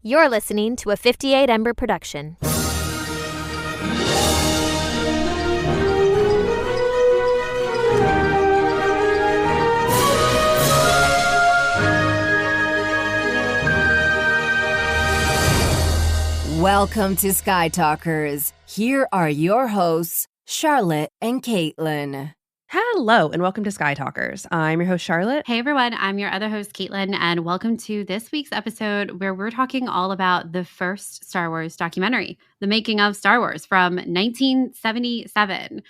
You're listening to a 58 Ember production. Welcome to Sky Talkers. Here are your hosts, Charlotte and Caitlin. Hello, and welcome to Sky Talkers. I'm your host, Charlotte. Hey, everyone. I'm your other host, Caitlin, and welcome to this week's episode where we're talking all about the first Star Wars documentary, The Making of Star Wars from 1977.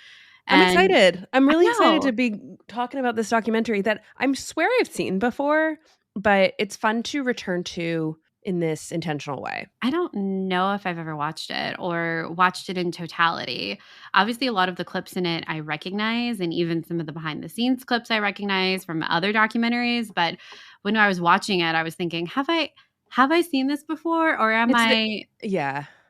I'm excited. I'm really excited to be talking about this documentary that I swear I've seen before, but it's fun to return to in this intentional way. I don't know if I've ever watched it or watched it in totality. Obviously, a lot of the clips in it I recognize, and even some of the behind the scenes clips I recognize from other documentaries. But when I was watching it, I was thinking, have I seen this before, or am I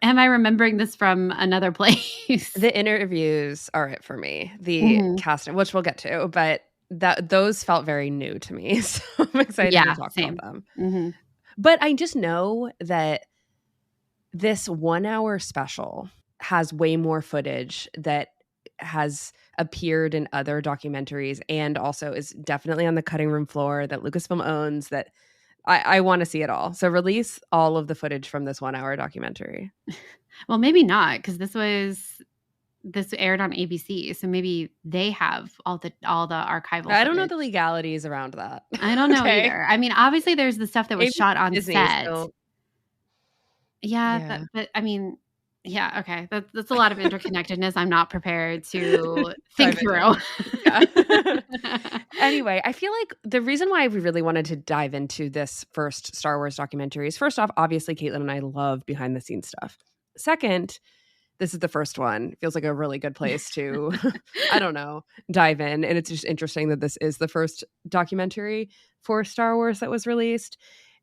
remembering this from another place? The interviews are it for me. The casting, which we'll get to, but those felt very new to me. So I'm excited to talk about them. Mm-hmm. But I just know that this 1 hour special has way more footage that has appeared in other documentaries and also is definitely on the cutting room floor that Lucasfilm owns, that I want to see it all. So release all of the footage from this 1 hour documentary. Well, maybe not, because this aired on ABC, so maybe they have all the archival I don't know the legalities around that. I don't know either. I mean, obviously there's the stuff that was shot on Disney, set. so... But I mean, okay. That's a lot of interconnectedness I'm not prepared to think through. Anyway, I feel like the reason why we really wanted to dive into this first Star Wars documentary is, first off, obviously Caitlin and I love behind the scenes stuff. Second, this is the first one. It feels like a really good place to, I don't know, dive in. And it's just interesting that this is the first documentary for Star Wars that was released.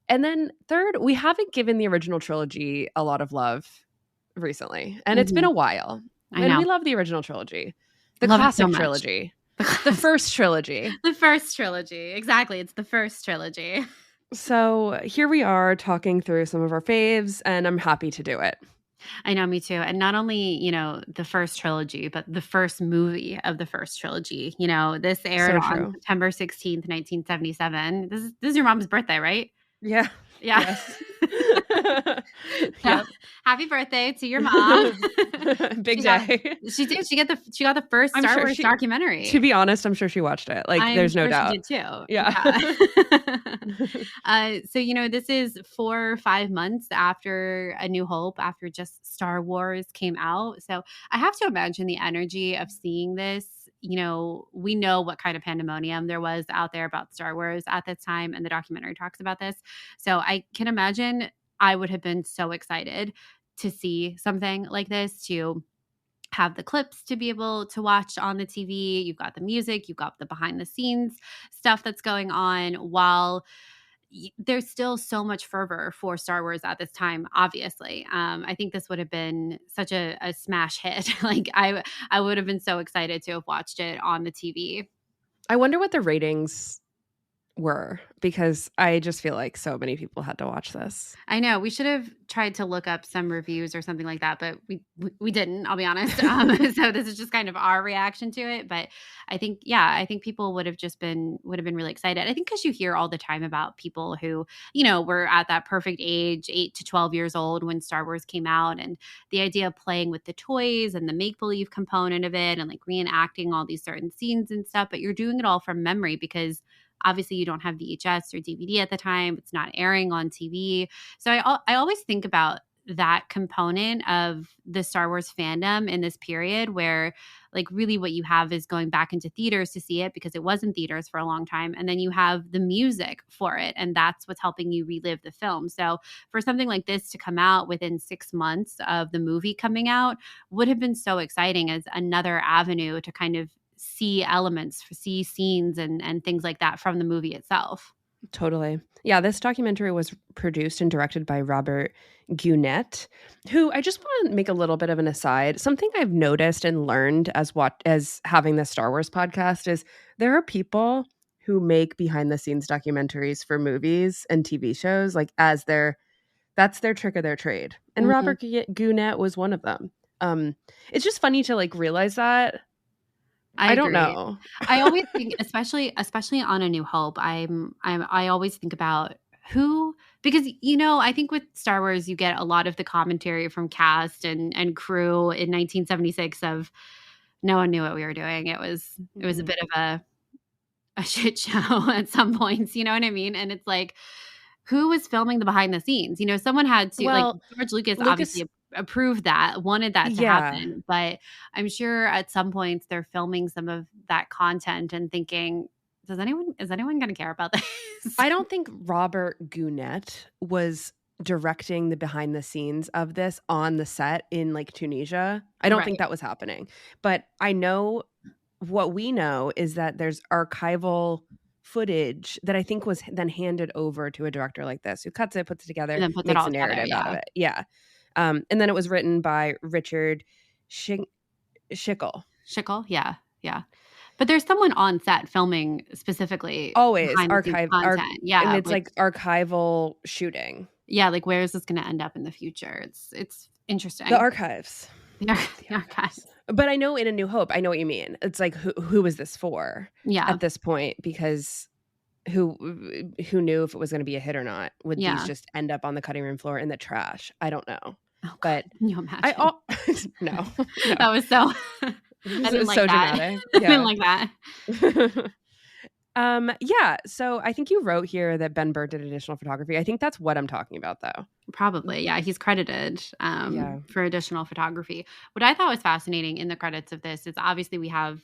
And then third, we haven't given the original trilogy a lot of love recently. And it's been a while. I know. We love the original trilogy. The classic trilogy. The first trilogy. The first trilogy. Exactly. It's the first trilogy. So here we are talking through some of our faves, and I'm happy to do it. I know, me too. And not only, the first trilogy, but the first movie of the first trilogy. This aired on September 16th, 1977. This is your mom's birthday, right? Yeah. Yes. Yep. Happy birthday to your mom. Big day. She did. She got the first Star Wars documentary. To be honest, I'm sure she watched it. There's no doubt. She did too. Yeah. So this is 4 or 5 months after A New Hope, after just Star Wars came out. So I have to imagine the energy of seeing this. We know what kind of pandemonium there was out there about Star Wars at this time, and the documentary talks about this. So I can imagine I would have been so excited to see something like this, to have the clips to be able to watch on the TV. You've got the music, you've got the behind the scenes stuff that's going on, while there's still so much fervor for Star Wars at this time, obviously. I think this would have been such a smash hit. I would have been so excited to have watched it on the TV. I wonder what the ratings were, because I just feel like so many people had to watch this. I know. We should have tried to look up some reviews or something like that, but we didn't, I'll be honest. So this is just kind of our reaction to it. But I think people would have been really excited. I think because you hear all the time about people who, were at that perfect age, 8 to 12 years old when Star Wars came out, and the idea of playing with the toys and the make-believe component of it, and reenacting all these certain scenes and stuff, but you're doing it all from memory, because obviously you don't have VHS or DVD at the time. It's not airing on TV. So I always think about that component of the Star Wars fandom in this period, where really what you have is going back into theaters to see it, because it was in theaters for a long time. And then you have the music for it, and that's what's helping you relive the film. So for something like this to come out within 6 months of the movie coming out would have been so exciting as another avenue to kind of see elements, see scenes and things like that from the movie itself. Totally. Yeah, this documentary was produced and directed by Robert Guenette, who, I just want to make a little bit of an aside. Something I've noticed and learned as having this Star Wars podcast is there are people who make behind the scenes documentaries for movies and TV shows, as their That's their trick of their trade. And Mhm. Robert Gounet was one of them. It's just funny to like realize that. I don't agree. know. I always think, especially on A New Hope, I always think about who, because I think with Star Wars you get a lot of the commentary from cast and crew in 1976 of no one knew what we were doing. It was a bit of a shit show at some points, you know what I mean? And it's like, who was filming the behind the scenes? Someone had to, like, Well, George Lucas Lucas, obviously approved that, wanted that to yeah. happen, but I'm sure at some points they're filming some of that content and thinking, is anyone going to care about this? I don't think Robert Gounet was directing the behind the scenes of this on the set in like Tunisia. I don't think Right. that was happening. But I know what we know is that there's archival footage that I think was then handed over to a director like this who cuts it, puts it together, And then puts it makes all a together, narrative out of yeah. it. Yeah. And then it was written by Richard Schickel. Schickel, yeah. But there's someone on set filming specifically Always behind the scenes content. and it's like archival shooting. Yeah, like where is this going to end up in the future? It's interesting. The archives. The archives. But I know in A New Hope, I know what you mean. It's like who was this for? Yeah. At this point, because who knew if it was going to be a hit or not? Would these just end up on the cutting room floor in the trash? I don't know. Oh, but can you imagine? No. That was so. I didn't like so that. dramatic. I didn't like that. Yeah. So I think you wrote here that Ben Burtt did additional photography. I think that's what I'm talking about, though. Probably, yeah. He's credited for additional photography. What I thought was fascinating in the credits of this is obviously we have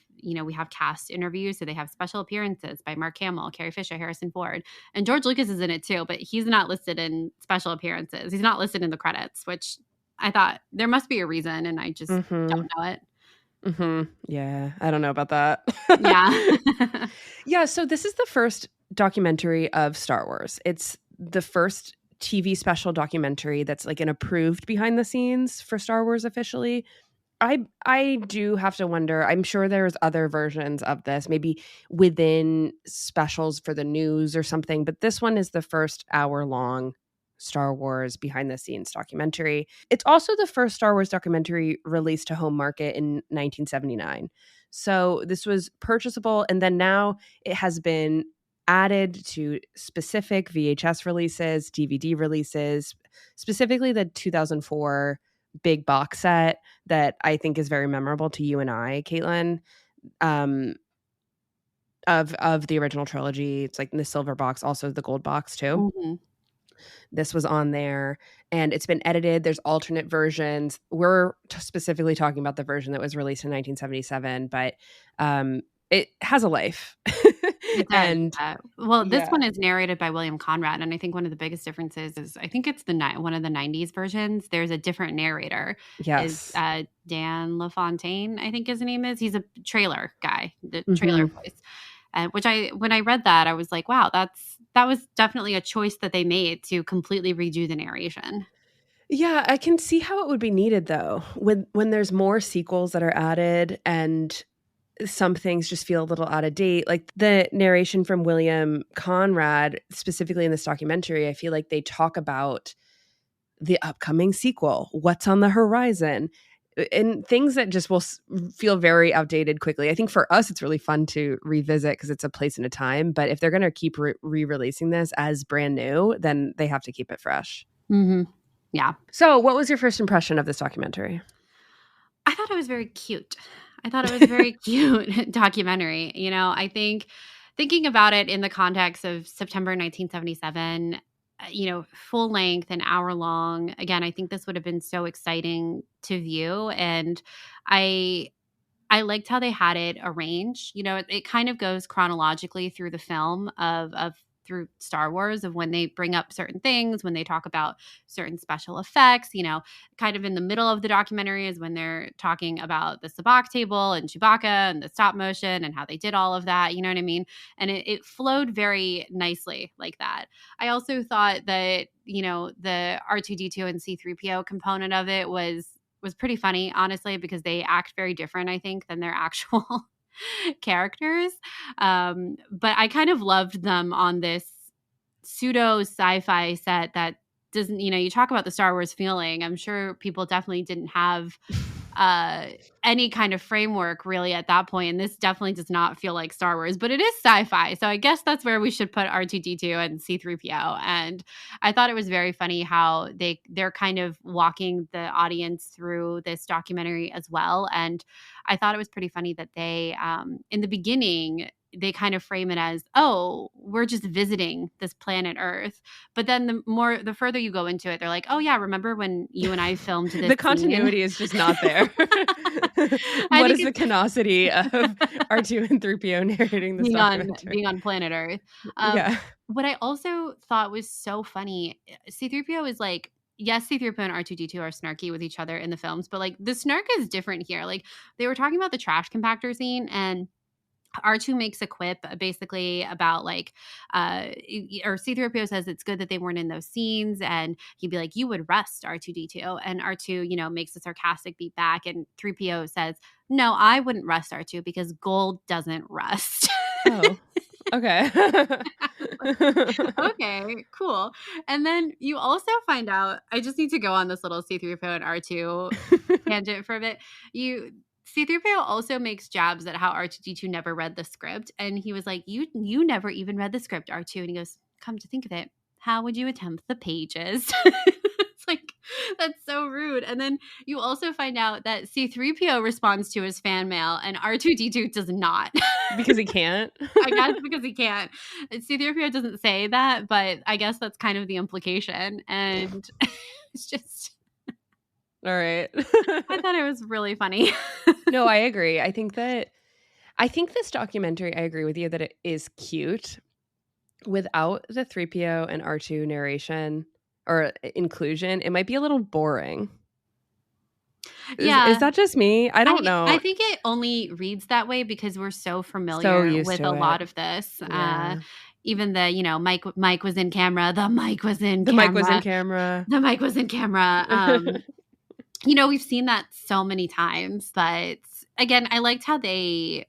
cast interviews, so they have special appearances by Mark Hamill, Carrie Fisher, Harrison Ford, and George Lucas is in it too, but he's not listed in special appearances. He's not listed in the credits, which I thought there must be a reason, and I just don't know it. Yeah, I don't know about that. Yeah. Yeah, so this is the first documentary of Star Wars. It's the first TV special documentary that's like an approved behind the scenes for Star Wars officially. I do have to wonder, I'm sure there's other versions of this, maybe within specials for the news or something, but this one is the first hour-long Star Wars behind the scenes documentary. It's also the first Star Wars documentary released to home market in 1979. So this was purchasable, and then now it has been added to specific VHS releases, DVD releases, specifically the 2004 big box set that I think is very memorable to you and I, Caitlin, of the original trilogy. It's like in the silver box, also the gold box too. Mm-hmm. This was on there, and it's been edited. There's alternate versions. We're specifically talking about the version that was released in 1977, but it has a life. It does. And this one is narrated by William Conrad, and I think one of the biggest differences is I think it's one of the 90s versions. There's a different narrator. Yes. Is Dan LaFontaine, I think his name is. He's a trailer guy, the trailer voice. When I read that, I was like, wow, that was definitely a choice that they made to completely redo the narration. Yeah, I can see how it would be needed though. When there's more sequels that are added and some things just feel a little out of date. Like the narration from William Conrad, specifically in this documentary, I feel like they talk about the upcoming sequel, what's on the horizon, and things that just will feel very outdated quickly. I think for us, it's really fun to revisit because it's a place and a time. But if they're going to keep re-releasing this as brand new, then they have to keep it fresh. Mm-hmm. Yeah. So what was your first impression of this documentary? I thought it was very cute. I thought it was a very cute documentary. I think thinking about it in the context of September 1977, full length, an hour long. Again, I think this would have been so exciting to view. And I liked how they had it arranged. It kind of goes chronologically through the film through Star Wars of when they bring up certain things, when they talk about certain special effects, kind of in the middle of the documentary is when they're talking about the sabacc table and Chewbacca and the stop motion and how they did all of that, you know what I mean? And it flowed very nicely like that. I also thought that, the R2-D2 and C-3PO component of it was pretty funny, honestly, because they act very different, I think, than their actual characters. But I kind of loved them on this pseudo sci-fi set that doesn't, you talk about the Star Wars feeling. I'm sure people definitely didn't have any kind of framework really at that point, and this definitely does not feel like Star Wars, but it is sci-fi, so I guess that's where we should put R2D2 and C3PO. And I thought it was very funny how they're kind of walking the audience through this documentary as well. And I thought it was pretty funny that they in the beginning they kind of frame it as, oh, we're just visiting this planet Earth. But then the further you go into it, they're like, oh yeah, remember when you and I filmed this? The continuity is just not there. What is the canosity of R2 and 3PO narrating this documentary? Being on planet Earth. What I also thought was so funny, C3PO is like, yes, C3PO and R2D2 are snarky with each other in the films, but like the snark is different here. Like they were talking about the trash compactor scene, and R2 makes a quip basically about like, or C3PO says it's good that they weren't in those scenes, and he'd be like, you would rust R2D2, and R2, makes a sarcastic beat back, and 3PO says, no, I wouldn't rust R2 because gold doesn't rust. Oh, okay. Okay, cool. And then you also find out, I just need to go on this little C3PO and R2 tangent for a bit. C3PO also makes jabs at how R2D2 never read the script. And he was like, you never even read the script, R2. And he goes, come to think of it, how would you attempt the pages? It's like, that's so rude. And then you also find out that C3PO responds to his fan mail and R2D2 does not. Because he can't? I guess because he can't. C3PO doesn't say that, but I guess that's kind of the implication. And it's just... All right. I thought it was really funny. No, I agree. I think this documentary, I agree with you that it is cute. Without the 3PO and R2 narration or inclusion, it might be a little boring. Yeah. Is that just me? I don't know. I think it only reads that way because we're so familiar with a lot of this. Yeah. Even the, Mike was in camera. The mic was in camera. The mic was in camera. The mic was in camera. We've seen that so many times, but again, I liked how they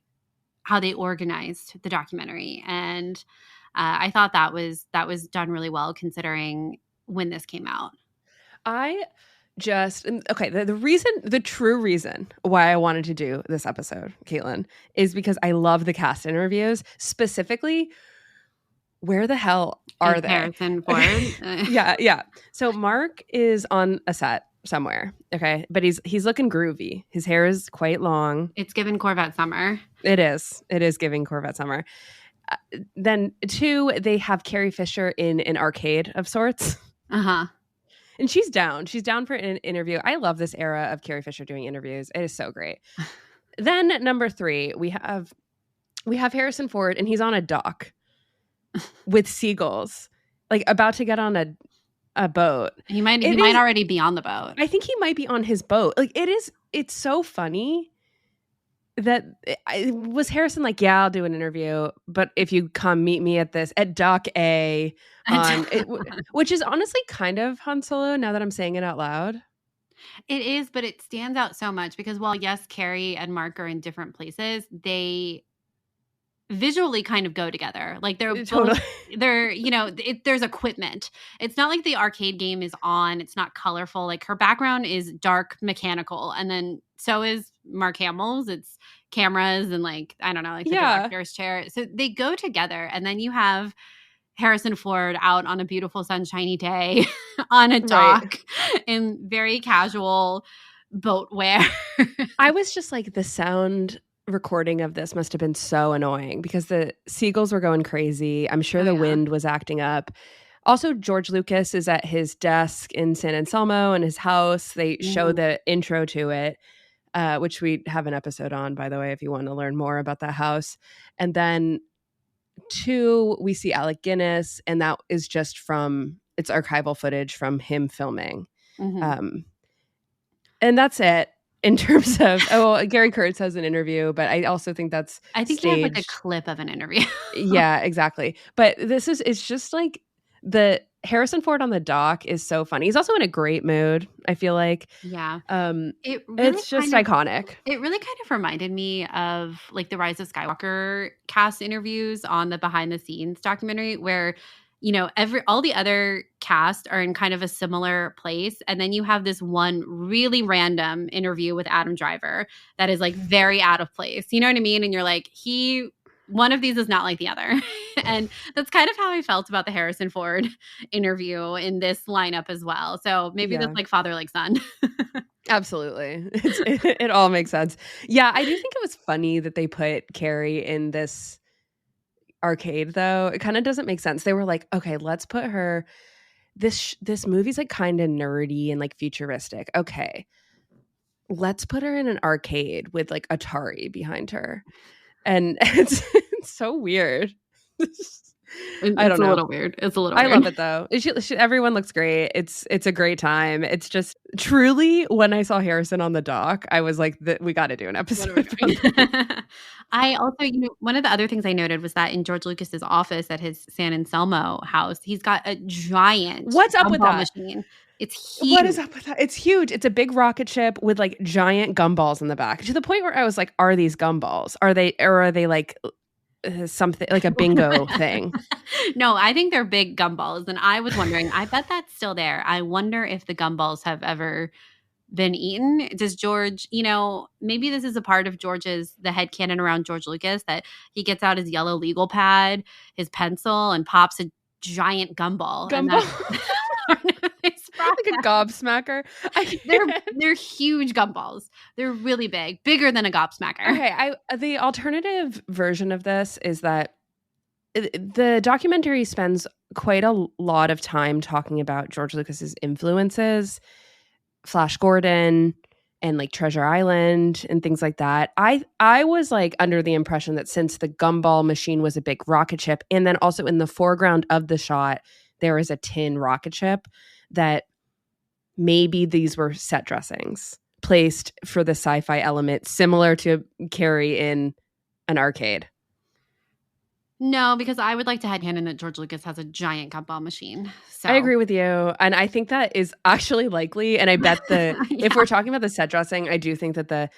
organized the documentary, and I thought that was done really well considering when this came out. The true reason why I wanted to do this episode, Caitlin, is because I love the cast interviews. Specifically, where the hell are they? Harrison Ford. Yeah. So Mark is on a set somewhere, okay, but he's looking groovy. His hair is quite long. It's given Corvette Summer. It is giving Corvette Summer. Then 2, they have Carrie Fisher in an arcade of sorts. And she's down for an interview. I love this era of Carrie Fisher doing interviews. It is so great. Then number 3, we have Harrison Ford, and he's on a dock with seagulls, like about to get on a boat. He might already be on the boat. I think he might be on his boat. Like it's so funny that was Harrison like, yeah, I'll do an interview, but if you come meet me at Dock A, which is honestly kind of Han Solo now that I'm saying it out loud. It is, but it stands out so much because while yes, Carrie and Mark are in different places, they visually kind of go together. Like they're totally. There's equipment. It's not like the arcade game is on. It's not colorful. Like her background is dark mechanical, and then so is Mark Hamill's. It's cameras and like I don't know, like the director's chair. So they go together, and then you have Harrison Ford out on a beautiful sunshiny day on a dock in very casual boat wear. I was just like, the sound recording of this must have been so annoying because the seagulls were going crazy. I'm sure the wind was acting up. Also, George Lucas is at his desk in San Anselmo in his house. They show the intro to it, which we have an episode on, by the way, if you want to learn more about that house. And then 2, we see Alec Guinness, and that is just it's archival footage from him filming. And that's it. In terms of, Gary Kurtz has an interview, but I also think that's I think staged. He has like a clip of an interview. Yeah, exactly. But it's just like the Harrison Ford on the dock is so funny. He's also in a great mood, I feel like. Yeah. It's just iconic. It really kind of reminded me of like the Rise of Skywalker cast interviews on the behind the scenes documentary where all the other cast are in kind of a similar place. And then you have this one really random interview with Adam Driver that is like very out of place. You know what I mean? And you're like, one of these is not like the other. And that's kind of how I felt about the Harrison Ford interview in this lineup as well. So maybe that's like father, like son. Absolutely. It all makes sense. Yeah, I do think it was funny that they put Carrie in this arcade, though. It kind of doesn't make sense. They were like, okay, let's put her, this movie's like kind of nerdy and like futuristic. Okay, let's put her in an arcade with like Atari behind her. And it's so weird. I don't know. It's a little weird. I love it though. Everyone looks great. It's a great time. It's just truly, when I saw Harrison on the dock, I was like, we got to do an episode. I also, one of the other things I noted was that in George Lucas's office at his San Anselmo house, he's got a giant What's up with that machine. It's huge. What is up with that? It's huge. It's a big rocket ship with like giant gumballs in the back, to the point where I was like, are these gumballs? Are they like something like a bingo thing? No, I think they're big gumballs. And I was wondering, I bet that's still there. I wonder if the gumballs have ever been eaten. Does George, maybe this is a part of George's, the headcanon around George Lucas, that he gets out his yellow legal pad, his pencil, and pops a giant gumball. Like a gobsmacker. They're huge gumballs. They're really big, bigger than a gobsmacker. Okay, the alternative version of this is that the documentary spends quite a lot of time talking about George Lucas's influences, Flash Gordon and like Treasure Island and things like that. I was like under the impression that since the gumball machine was a big rocket ship, and then also in the foreground of the shot there is a tin rocket ship, that maybe these were set dressings placed for the sci-fi element, similar to Carrie in an arcade. No, because I would like to headcanon that George Lucas has a giant gumball machine. So I agree with you. And I think that is actually likely. And I bet if we're talking about the set dressing, I do think that the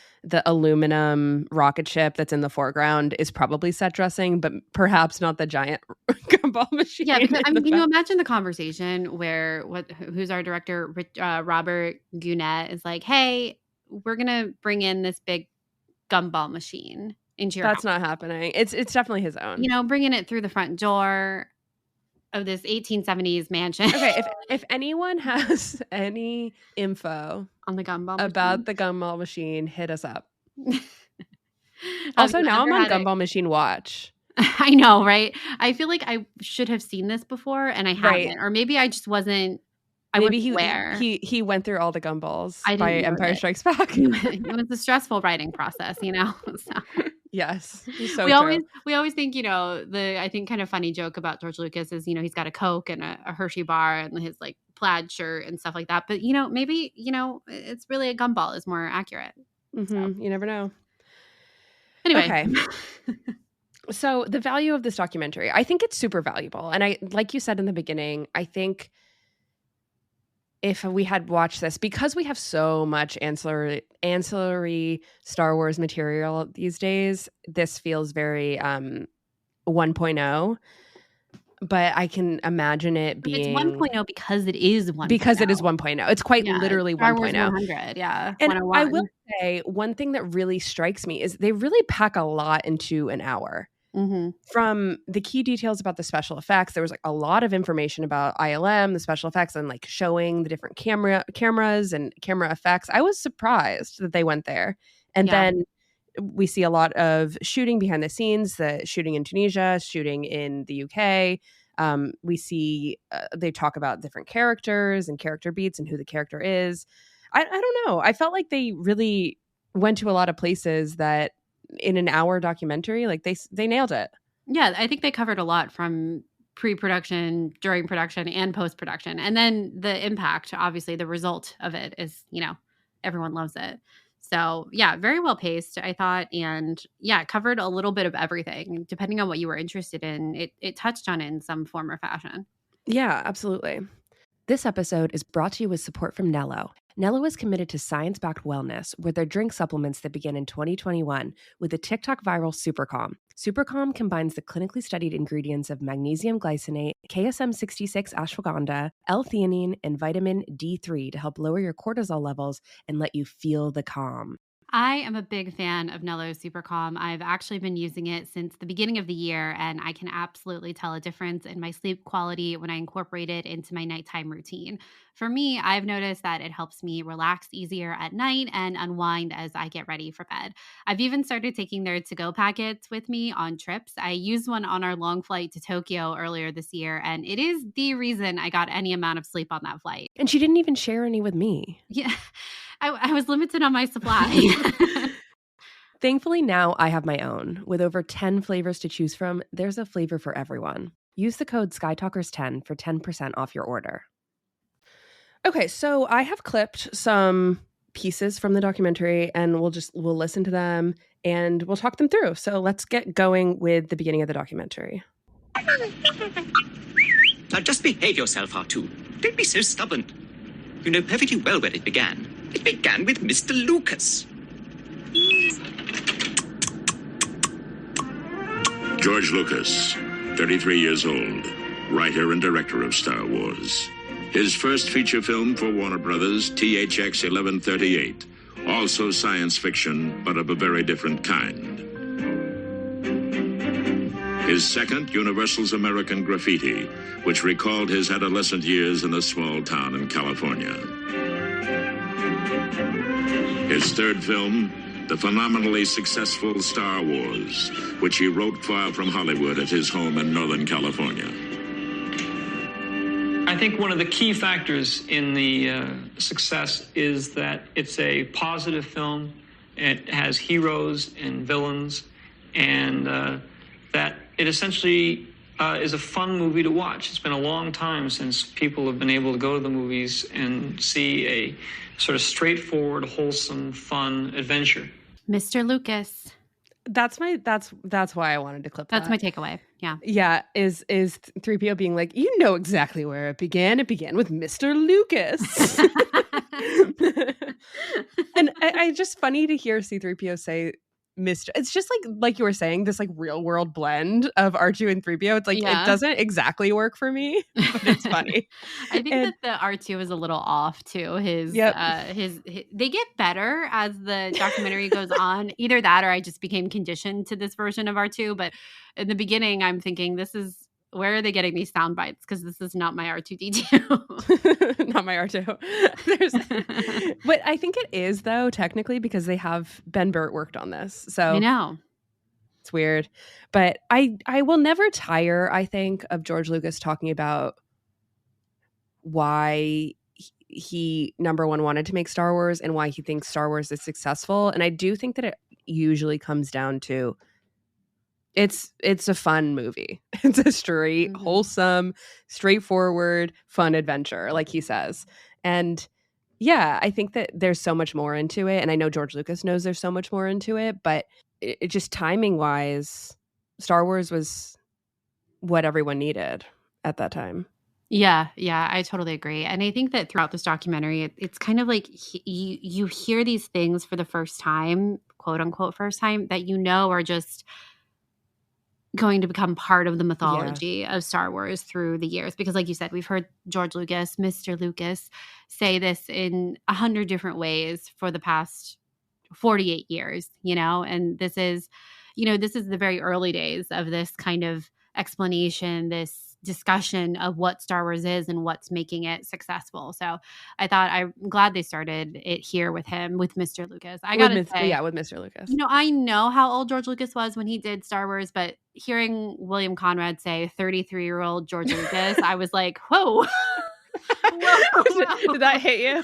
aluminum rocket ship that's in the foreground is probably set dressing, but perhaps not the giant gumball machine. Yeah, because imagine the conversation where who's our director, Robert Gunet, is like, hey, we're going to bring in this big gumball machine into your That's house. not happening. It's definitely his own. Bringing it through the front door of this 1870s mansion. Okay, if anyone has any info on the gumball about the gumball machine, hit us up. Also, now I'm on Gumball Machine Watch. I know, right? I feel like I should have seen this before and I haven't. Right. Or maybe I just wasn't. Maybe he went through all the gumballs by Empire Strikes Back. It was a stressful writing process, So. Yes. So we always think, I think kind of funny joke about George Lucas is, he's got a Coke and a Hershey bar and his like plaid shirt and stuff like that. But, maybe, it's really a gumball is more accurate. Mm-hmm. So. You never know. Anyway. Okay. So the value of this documentary, I think it's super valuable. And like you said in the beginning, I think if we had watched this, because we have so much ancillary Star Wars material these days, this feels very 1.0. But I can imagine it being... It's 1.0 because it is 1.0. Because it is 1.0. It's quite literally 1.0. Star Wars 100, yeah. And I will say, one thing that really strikes me is they really pack a lot into an hour. Mm-hmm. From the key details about the special effects, there was like a lot of information about ILM, the special effects, and like showing the different cameras and camera effects. I was surprised that they went there. And then we see a lot of shooting behind the scenes, the shooting in Tunisia, shooting in the UK. We see they talk about different characters and character beats and who the character is. I don't know. I felt like they really went to a lot of places that in an hour documentary, like they nailed it. Yeah, I think they covered a lot from pre-production, during production, and post-production. And then the impact, obviously, the result of it is, everyone loves it. So, yeah, very well paced, I thought. And yeah, covered a little bit of everything. Depending on what you were interested in, it touched on it in some form or fashion. Yeah, absolutely. This episode is brought to you with support from Nello. Nello is committed to science-backed wellness with their drink supplements that began in 2021 with the TikTok viral Supercalm. Supercalm combines the clinically studied ingredients of magnesium glycinate, KSM-66 ashwagandha, L-theanine, and vitamin D3 to help lower your cortisol levels and let you feel the calm. I am a big fan of Nello Super Calm. I've actually been using it since the beginning of the year, and I can absolutely tell a difference in my sleep quality when I incorporate it into my nighttime routine. For me, I've noticed that it helps me relax easier at night and unwind as I get ready for bed. I've even started taking their to-go packets with me on trips. I used one on our long flight to Tokyo earlier this year, and it is the reason I got any amount of sleep on that flight. And she didn't even share any with me. Yeah, I was limited on my supply. Thankfully, now I have my own. With over 10 flavors to choose from, there's a flavor for everyone. Use the code SkyTalkers10 for 10% off your order. Okay, so I have clipped some pieces from the documentary, and we'll listen to them and we'll talk them through. So let's get going with the beginning of the documentary. Now just behave yourself, R2. Don't be so stubborn. You know perfectly well where it began. It began with Mr. Lucas. George Lucas, 33 years old, writer and director of Star Wars. His first feature film for Warner Brothers, THX 1138, also science fiction, but of a very different kind. His second, Universal's American Graffiti, which recalled his adolescent years in a small town in California. His third film, the phenomenally successful Star Wars, which he wrote far from Hollywood at his home in Northern California. I think one of the key factors in the success is that it's a positive film. It has heroes and villains, and that it essentially is a fun movie to watch. It's been a long time since people have been able to go to the movies and see a sort of straightforward, wholesome, fun adventure. Mr. Lucas. That's why I wanted to clip that. That's my takeaway. Yeah. Yeah, is 3PO being like, you know exactly where it began. It began with Mr. Lucas. And I just funny to hear C-3PO say Mr. It's just like you were saying, this like real world blend of R2 and 3PO. It's like It doesn't exactly work for me, but it's funny. I think that the R2 is a little off too. His they get better as the documentary goes on. Either that or I just became conditioned to this version of R2. But in the beginning, I'm thinking, where are they getting these sound bites? Because this is not my R2-D2. Not my R2. But I think it is, though, technically, because they have Ben Burtt worked on this. So I know. It's weird. But I will never tire, I think, of George Lucas talking about why he, number one, wanted to make Star Wars and why he thinks Star Wars is successful. And I do think that it usually comes down to it's a fun movie. It's a straight, wholesome, straightforward, fun adventure, like he says. And yeah, I think that there's so much more into it. And I know George Lucas knows there's so much more into it, but it just timing wise, Star Wars was what everyone needed at that time. Yeah, I totally agree. And I think that throughout this documentary, it's kind of like you hear these things for the first time, quote unquote, first time, that are just going to become part of the mythology of Star Wars through the years. Because like you said, we've heard George Lucas, Mr. Lucas, say this in 100 different ways for the past 48 years, and this is the very early days of this kind of explanation, this discussion of what Star Wars is and what's making it successful. So I'm glad they started it here with him, with Mr. Lucas. I gotta say, with Mr. Lucas. I know how old George Lucas was when he did Star Wars, but hearing William Conrad say 33-year-old George Lucas, I was like, whoa. Did that hit you?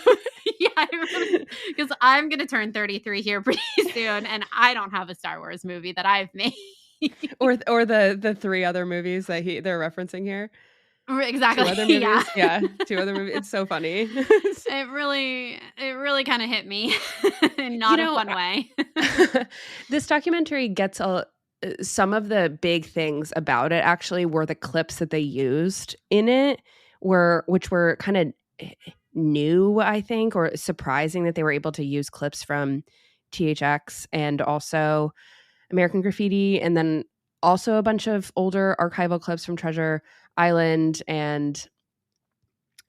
Yeah, because I'm going to turn 33 here pretty soon, and I don't have a Star Wars movie that I've made. or the three other movies that they're referencing here. Exactly. 2 other movies. Yeah, 2 other movies. It's so funny. It really kind of hit me in not a fun way. This documentary gets some of the big things about it actually were the clips that they used in it, which were kind of new, I think, or surprising that they were able to use clips from THX and also American Graffiti, and then also a bunch of older archival clips from Treasure Island and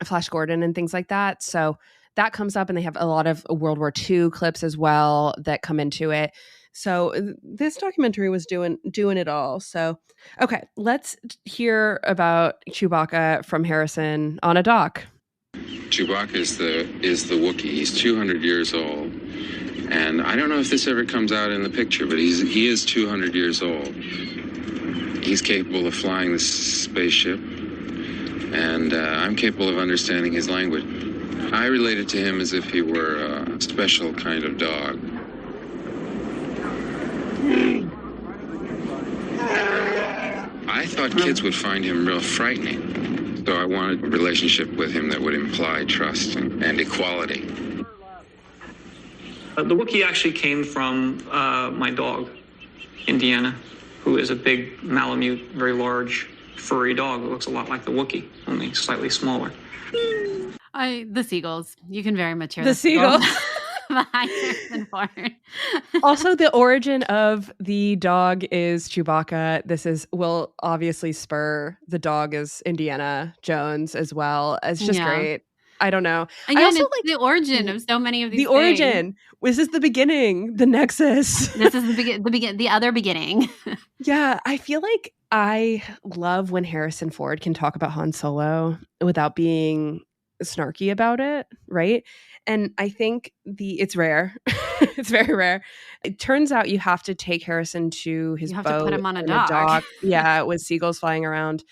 Flash Gordon and things like that. So that comes up, and they have a lot of World War II clips as well that come into it. So this documentary was doing it all. So, okay, let's hear about Chewbacca from Harrison on a doc. Chewbacca is the Wookiee. He's 200 years old. And I don't know if this ever comes out in the picture, but he is 200 years old. He's capable of flying this spaceship, and I'm capable of understanding his language. I related to him as if he were a special kind of dog. I thought kids would find him real frightening, so I wanted a relationship with him that would imply trust and equality. The Wookiee actually came from my dog, Indiana, who is a big Malamute, very large, furry dog that looks a lot like the Wookiee, only slightly smaller. The seagulls. You can very much hear the seagulls behind Harrison Ford. Also, the origin of the dog is Chewbacca. Will obviously spur the dog is Indiana Jones as well. It's just great. I don't know. Again, I also it's the origin of so many of these. The origin. Was this the beginning? The nexus. This is the other beginning. Yeah, I feel like I love when Harrison Ford can talk about Han Solo without being snarky about it, right? And I think it's rare. It's very rare. It turns out you have to take Harrison to his boat. You have to put him on a dock. Yeah, with seagulls flying around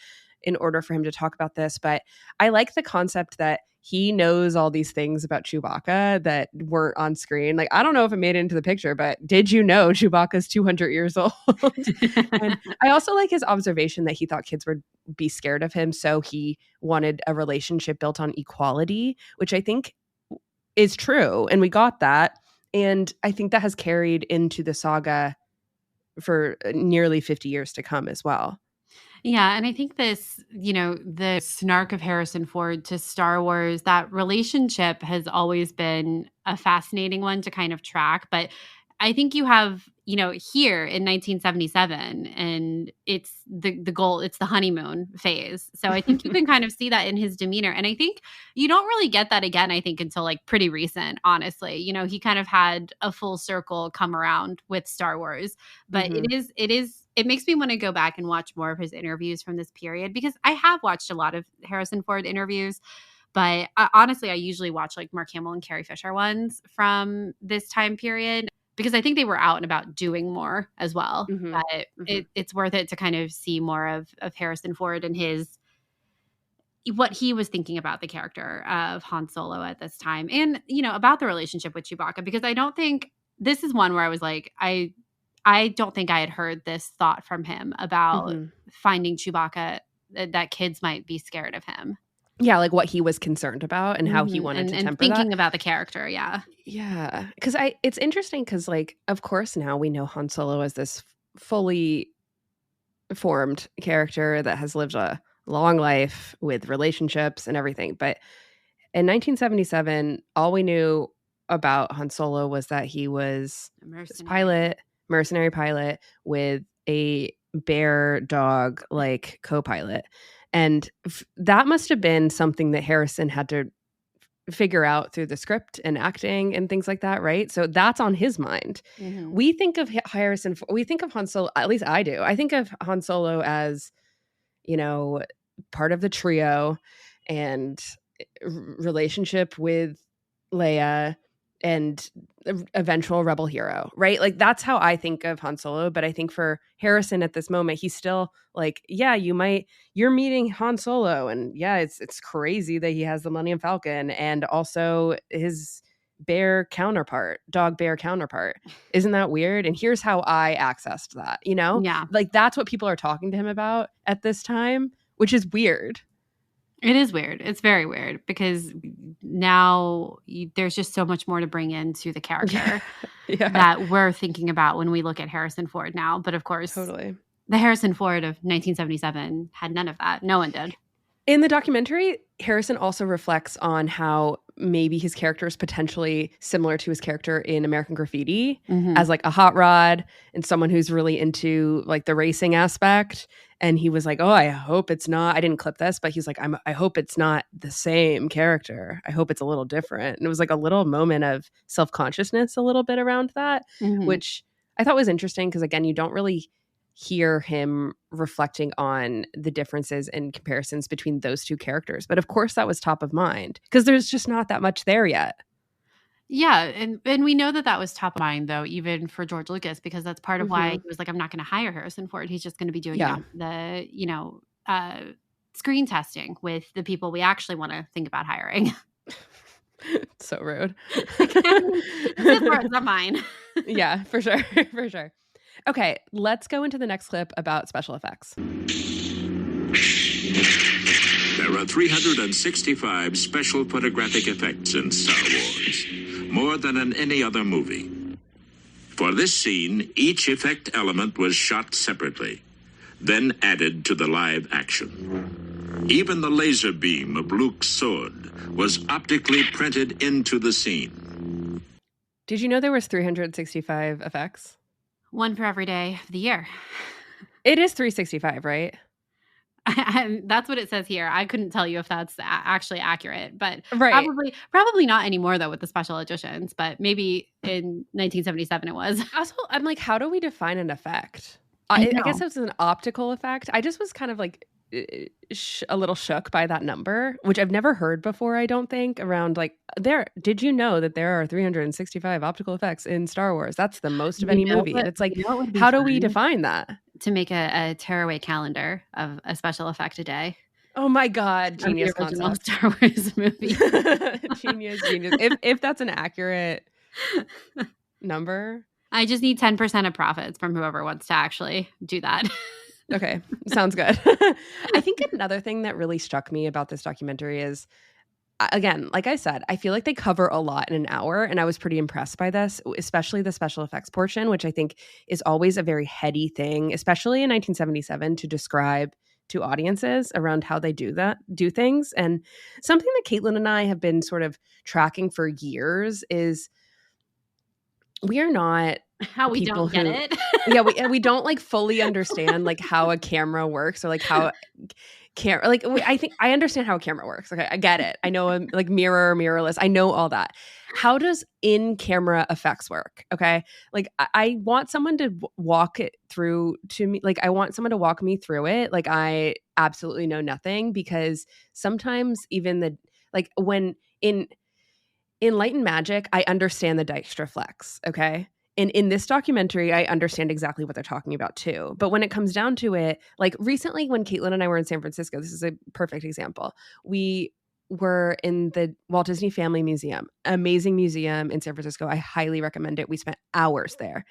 in order for him to talk about this. But I like the concept that he knows all these things about Chewbacca that weren't on screen. Like, I don't know if it made it into the picture, but did you know Chewbacca's 200 years old? And I also like his observation that he thought kids would be scared of him. So he wanted a relationship built on equality, which I think is true. And we got that. And I think that has carried into the saga for nearly 50 years to come as well. Yeah, and I think this, the snark of Harrison Ford to Star Wars, that relationship has always been a fascinating one to kind of track. But I think you have, here in 1977, and it's the goal, it's the honeymoon phase. So I think you can kind of see that in his demeanor. And I think you don't really get that again, I think, until like pretty recent, honestly. He kind of had a full circle come around with Star Wars. But it makes me want to go back and watch more of his interviews from this period, because I have watched a lot of Harrison Ford interviews, but honestly, I usually watch like Mark Hamill and Carrie Fisher ones from this time period, because I think they were out and about doing more as well. Mm-hmm. But it's worth it to kind of see more of Harrison Ford and what he was thinking about the character of Han Solo at this time, and about the relationship with Chewbacca, because I don't think this is one where I was like, I don't think I had heard this thought from him about finding Chewbacca, that kids might be scared of him. Yeah, like what he was concerned about and how he wanted to temper thinking that. About the character, yeah. Yeah, because it's interesting because, like, of course now we know Han Solo as this fully formed character that has lived a long life with relationships and everything. But in 1977, all we knew about Han Solo was that he was this mercenary pilot with a bear dog like co-pilot. And that must have been something that Harrison had to figure out through the script and acting and things like that, right? So that's on his mind. Mm-hmm. We think of we think of Han Solo, at least I do. I think of Han Solo as, part of the trio and relationship with Leia and eventual rebel hero, right? Like that's how I think of Han Solo. But I think for Harrison at this moment, he's still like, yeah, you're meeting Han Solo, and yeah, it's crazy that he has the Millennium Falcon and also his dog bear counterpart. Isn't that weird? And here's how I accessed that, Yeah. Like that's what people are talking to him about at this time, which is weird. It is weird. It's very weird because now there's just so much more to bring into the character that we're thinking about when we look at Harrison Ford now. But of course, totally, the Harrison Ford of 1977 had none of that. No one did. In the documentary, Harrison also reflects on how maybe his character is potentially similar to his character in American Graffiti as like a hot rod and someone who's really into like the racing aspect. And he was like, oh, I hope it's not. I didn't clip this, but he's like, I hope it's not the same character. I hope it's a little different. And it was like a little moment of self-consciousness a little bit around that, which I thought was interesting because, again, you don't really hear him reflecting on the differences and comparisons between those two characters. But of course that was top of mind because there's just not that much there yet. Yeah, and we know that was top of mind though, even for George Lucas, because that's part of why he was like, I'm not going to hire Harrison Ford. He's just going to be doing the screen testing with the people we actually want to think about hiring. So rude. His words, not mine. Yeah, for sure. For sure. Okay, let's go into the next clip about special effects. There are 365 special photographic effects in Star Wars, more than in any other movie. For this scene, each effect element was shot separately, then added to the live action. Even the laser beam of Luke's sword was optically printed into the scene. Did you know there was 365 effects? One for every day of the year. It is 365, right? That's what it says here. I couldn't tell you if that's actually accurate, but right. probably not anymore though with the special editions, but maybe in 1977 it was. Also, I'm like, how do we define an effect? I guess it was an optical effect. I just was kind of like a little shook by that number, which I've never heard before, I don't think, around like did you know that there are 365 optical effects in Star Wars? That's the most of any movie. And it's like, how do we define that? To make a tearaway calendar of a special effect a day. Oh my God, genius concept. Star Wars movie. Genius. If that's an accurate number. I just need 10% of profits from whoever wants to actually do that. Okay, sounds good. I think another thing that really struck me about this documentary is, again, like I said, I feel like they cover a lot in an hour, and I was pretty impressed by this, especially the special effects portion, which I think is always a very heady thing, especially in 1977, to describe to audiences around how they do things. And something that Caitlin and I have been sort of tracking for years is we are not how we don't get it. Yeah, we don't like fully understand like how a camera works or like how I think I understand how a camera works. Okay, I get it. I know like mirrorless. I know all that. How does in-camera effects work? Okay, like I want someone to walk it through to me. Like I want someone to walk me through it. Like I absolutely know nothing, because sometimes even when in Light and Magic, I understand the Dijkstra flex. Okay. And in this documentary, I understand exactly what they're talking about too. But when it comes down to it, like recently when Caitlin and I were in San Francisco, this is a perfect example. We were in the Walt Disney Family Museum, amazing museum in San Francisco. I highly recommend it. We spent hours there.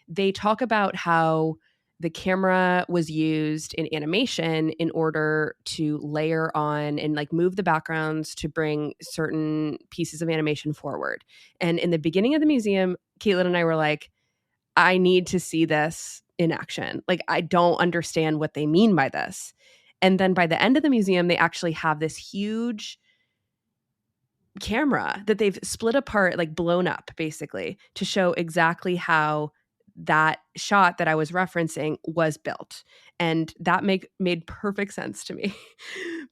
They talk about how the camera was used in animation in order to layer on and like move the backgrounds to bring certain pieces of animation forward. And in the beginning of the museum, Caitlin and I were like, I need to see this in action. Like, I don't understand what they mean by this. And then by the end of the museum, they actually have this huge camera that they've split apart, like blown up basically, to show exactly how that shot that I was referencing was built. And that made perfect sense to me.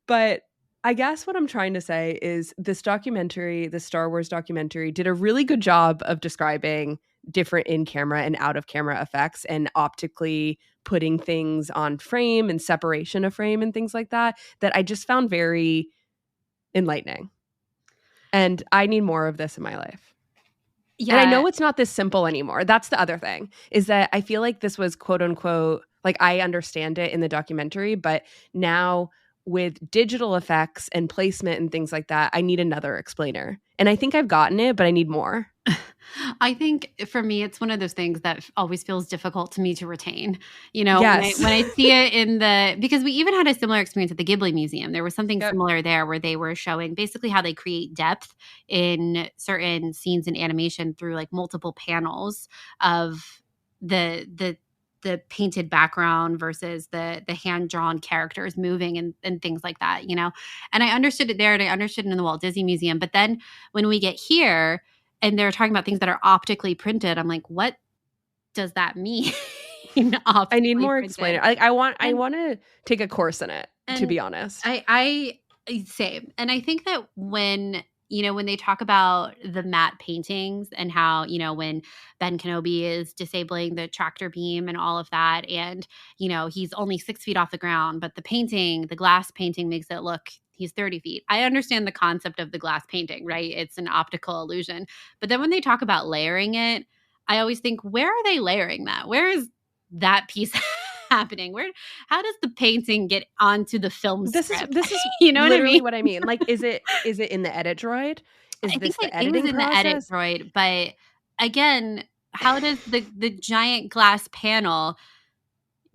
But I guess what I'm trying to say is this documentary, the Star Wars documentary, did a really good job of describing different in-camera and out-of-camera effects and optically putting things on frame and separation of frame and things like that I just found very enlightening. And I need more of this in my life. Yeah. And I know it's not this simple anymore. That's the other thing, is that I feel like this was quote unquote, like I understand it in the documentary, but now with digital effects and placement and things like that, I need another explainer. And I think I've gotten it, but I need more. I think for me, it's one of those things that always feels difficult to me to retain. You know, yes. when I see it because we even had a similar experience at the Ghibli Museum. There was something similar there where they were showing basically how they create depth in certain scenes in animation through like multiple panels of the the painted background versus the hand-drawn characters moving and things like that, you know? And I understood it there, and I understood it in the Walt Disney Museum. But then when we get here and they're talking about things that are optically printed, I'm like, what does that mean? I need more explaining. Like I want to take a course in it, to be honest. I same. And I think that when they talk about the matte paintings and how, when Ben Kenobi is disabling the tractor beam and all of that, and, he's only 6 feet off the ground, but the glass painting makes it look he's 30 feet. I understand the concept of the glass painting, right? It's an optical illusion. But then when they talk about layering it, I always think, where are they layering that? Where is that piece happening? How does the painting get onto the film script? This is literally what I mean. Like, is it in the edit droid? I think it was in the edit droid, but again, how does the giant glass panel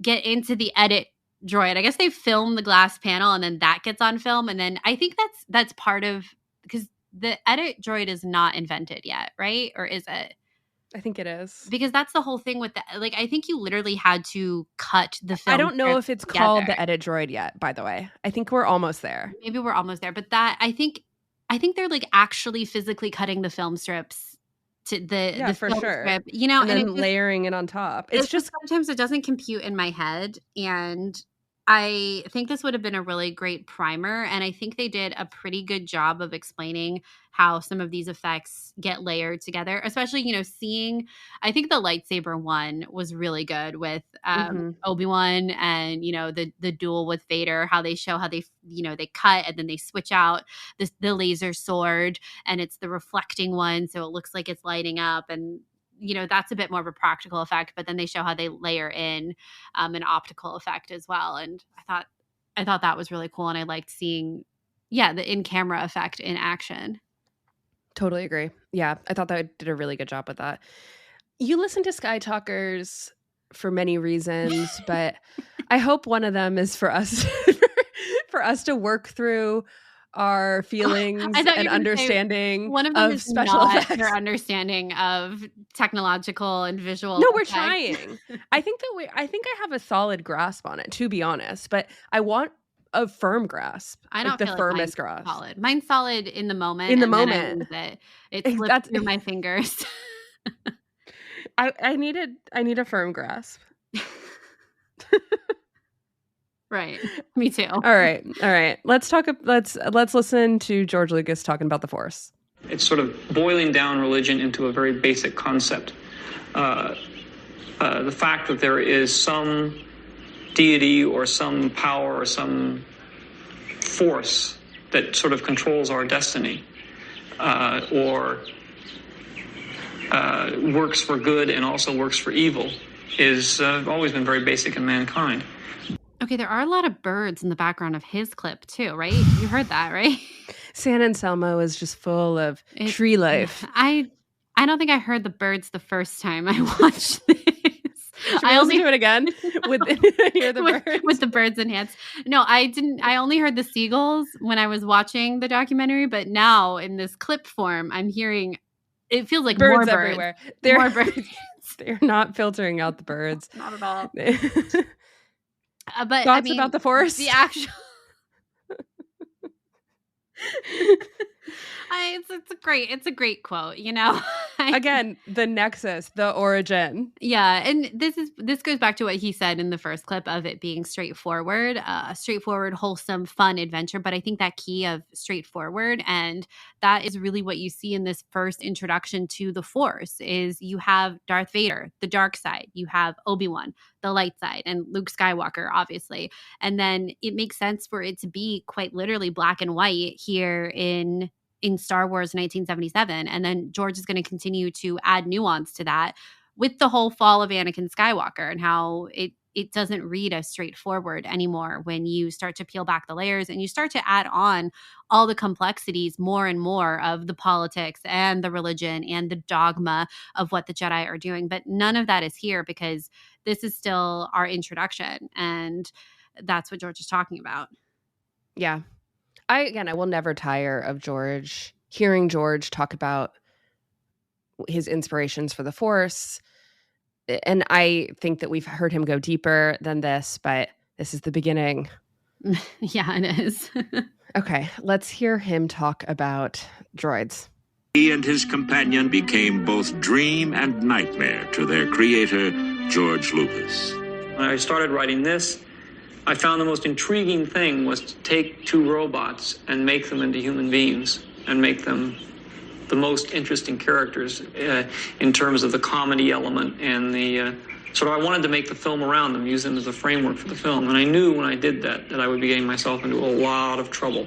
get into the edit droid? I guess they film the glass panel and then that gets on film, and then I think that's part of, because the edit droid is not invented yet, right? Or is it? I think it is. Because that's the whole thing with I think you literally had to cut the film. I don't know if it's called the edit droid yet, by the way. I think we're almost there. Maybe we're almost there. But that, I think they're like actually physically cutting the film strips to the for film sure. strip, and then layering it on top. It's just sometimes it doesn't compute in my head. And I think this would have been a really great primer. And I think they did a pretty good job of explaining how some of these effects get layered together, especially, seeing, I think the lightsaber one was really good with Obi-Wan and, the duel with Vader, how they show how they cut and then they switch out the laser sword and it's the reflecting one. So it looks like it's lighting up, and that's a bit more of a practical effect, but then they show how they layer in an optical effect as well. And I thought that was really cool. And I liked seeing, the in-camera effect in action. Totally agree. Yeah, I thought that did a really good job with that. You listen to Sky Talkers for many reasons, but I hope one of them is for us to work through our feelings and understanding one of them is special not effects. Your understanding of technological and visual. No, we're trying. I think I have a solid grasp on it, to be honest, but I want a firm grasp. I don't feel the firmest grasp. Solid. Mine's solid in the moment. Then I lose it slips through my fingers. I need a firm grasp. Right. Me too. All right. Let's listen to George Lucas talking about the Force. It's sort of boiling down religion into a very basic concept. The fact that there is some deity or some power or some force that sort of controls our destiny, or works for good and also works for evil, is always been very basic in mankind. Okay, there are a lot of birds in the background of his clip too, right? You heard that, right? San Anselmo is just full of tree life. I don't think I heard the birds the first time I watched this. I only do it again with hear the birds with the birds enhanced. No, I didn't. I only heard the seagulls when I was watching the documentary, but now in this clip form, I'm hearing. It feels like birds more birds everywhere. More birds. They're not filtering out the birds. Not at all. But thoughts about the Force? The actual. It's a great quote, Again, the nexus, the origin. Yeah, and this goes back to what he said in the first clip of it being straightforward, wholesome, fun adventure. But I think that key of straightforward, and that is really what you see in this first introduction to the Force, is you have Darth Vader, the dark side, you have Obi-Wan, the light side, and Luke Skywalker, obviously. And then it makes sense for it to be quite literally black and white here in Star Wars 1977. And then George is going to continue to add nuance to that with the whole fall of Anakin Skywalker and how it doesn't read as straightforward anymore when you start to peel back the layers and you start to add on all the complexities more and more of the politics and the religion and the dogma of what the Jedi are doing. But none of that is here because this is still our introduction. And that's what George is talking about. Yeah. I will never tire of hearing George talk about his inspirations for the Force. and I think that we've heard him go deeper than this, but this is the beginning. Yeah, it is. Okay, let's hear him talk about droids. He and his companion became both dream and nightmare to their creator, George Lucas. When I started writing this, I found the most intriguing thing was to take two robots and make them into human beings and make them the most interesting characters in terms of the comedy element and the I wanted to make the film around them, use them as a framework for the film. And I knew when I did that I would be getting myself into a lot of trouble.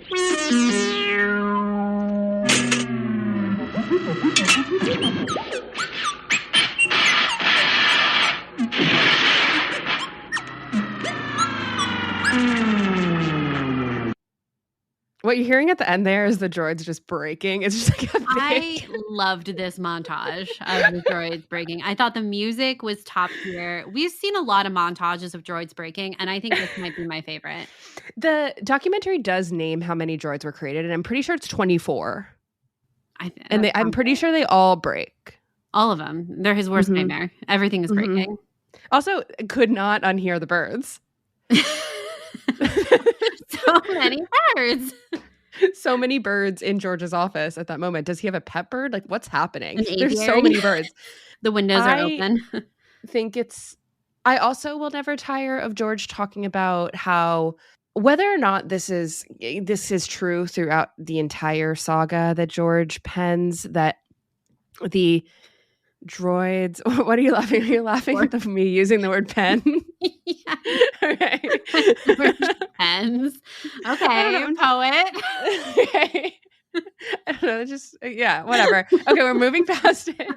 What you're hearing at the end there is the droids just breaking. It's just like a big... I loved this montage of the droids breaking. I thought the music was top tier. We've seen a lot of montages of droids breaking, and I think this might be my favorite. The documentary does name how many droids were created, and I'm pretty sure it's 24. I'm pretty sure they all break. All of them. They're his worst nightmare. Everything is breaking. Also, could not unhear the birds. So many birds. So many birds in George's office at that moment. Does he have a pet bird? Like, what's happening? An There's so many birds. The windows are open. I also will never tire of George talking about how, whether or not this is true throughout the entire saga that George pens, that the droids... What are you laughing? Are you laughing at me using the word pen? Yeah. Okay. Pens. Okay, poet. Okay. I don't know. Just, yeah, whatever. Okay, we're moving past it.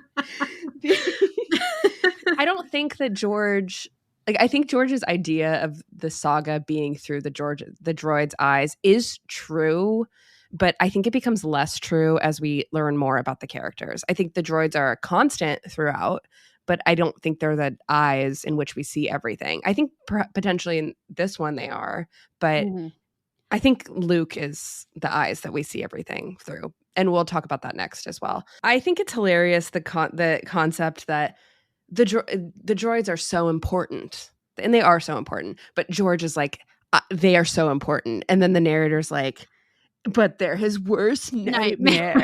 I don't think that George... I think George's idea of the saga being through the droid's eyes is true, but I think it becomes less true as we learn more about the characters. I think the droids are a constant throughout, but I don't think they're the eyes in which we see everything. I think potentially in this one they are, but I think Luke is the eyes that we see everything through. And we'll talk about that next as well. I think it's hilarious, the concept that the droids are so important, and they are so important, but George is like, they are so important. And then the narrator's like, but they're his worst nightmare.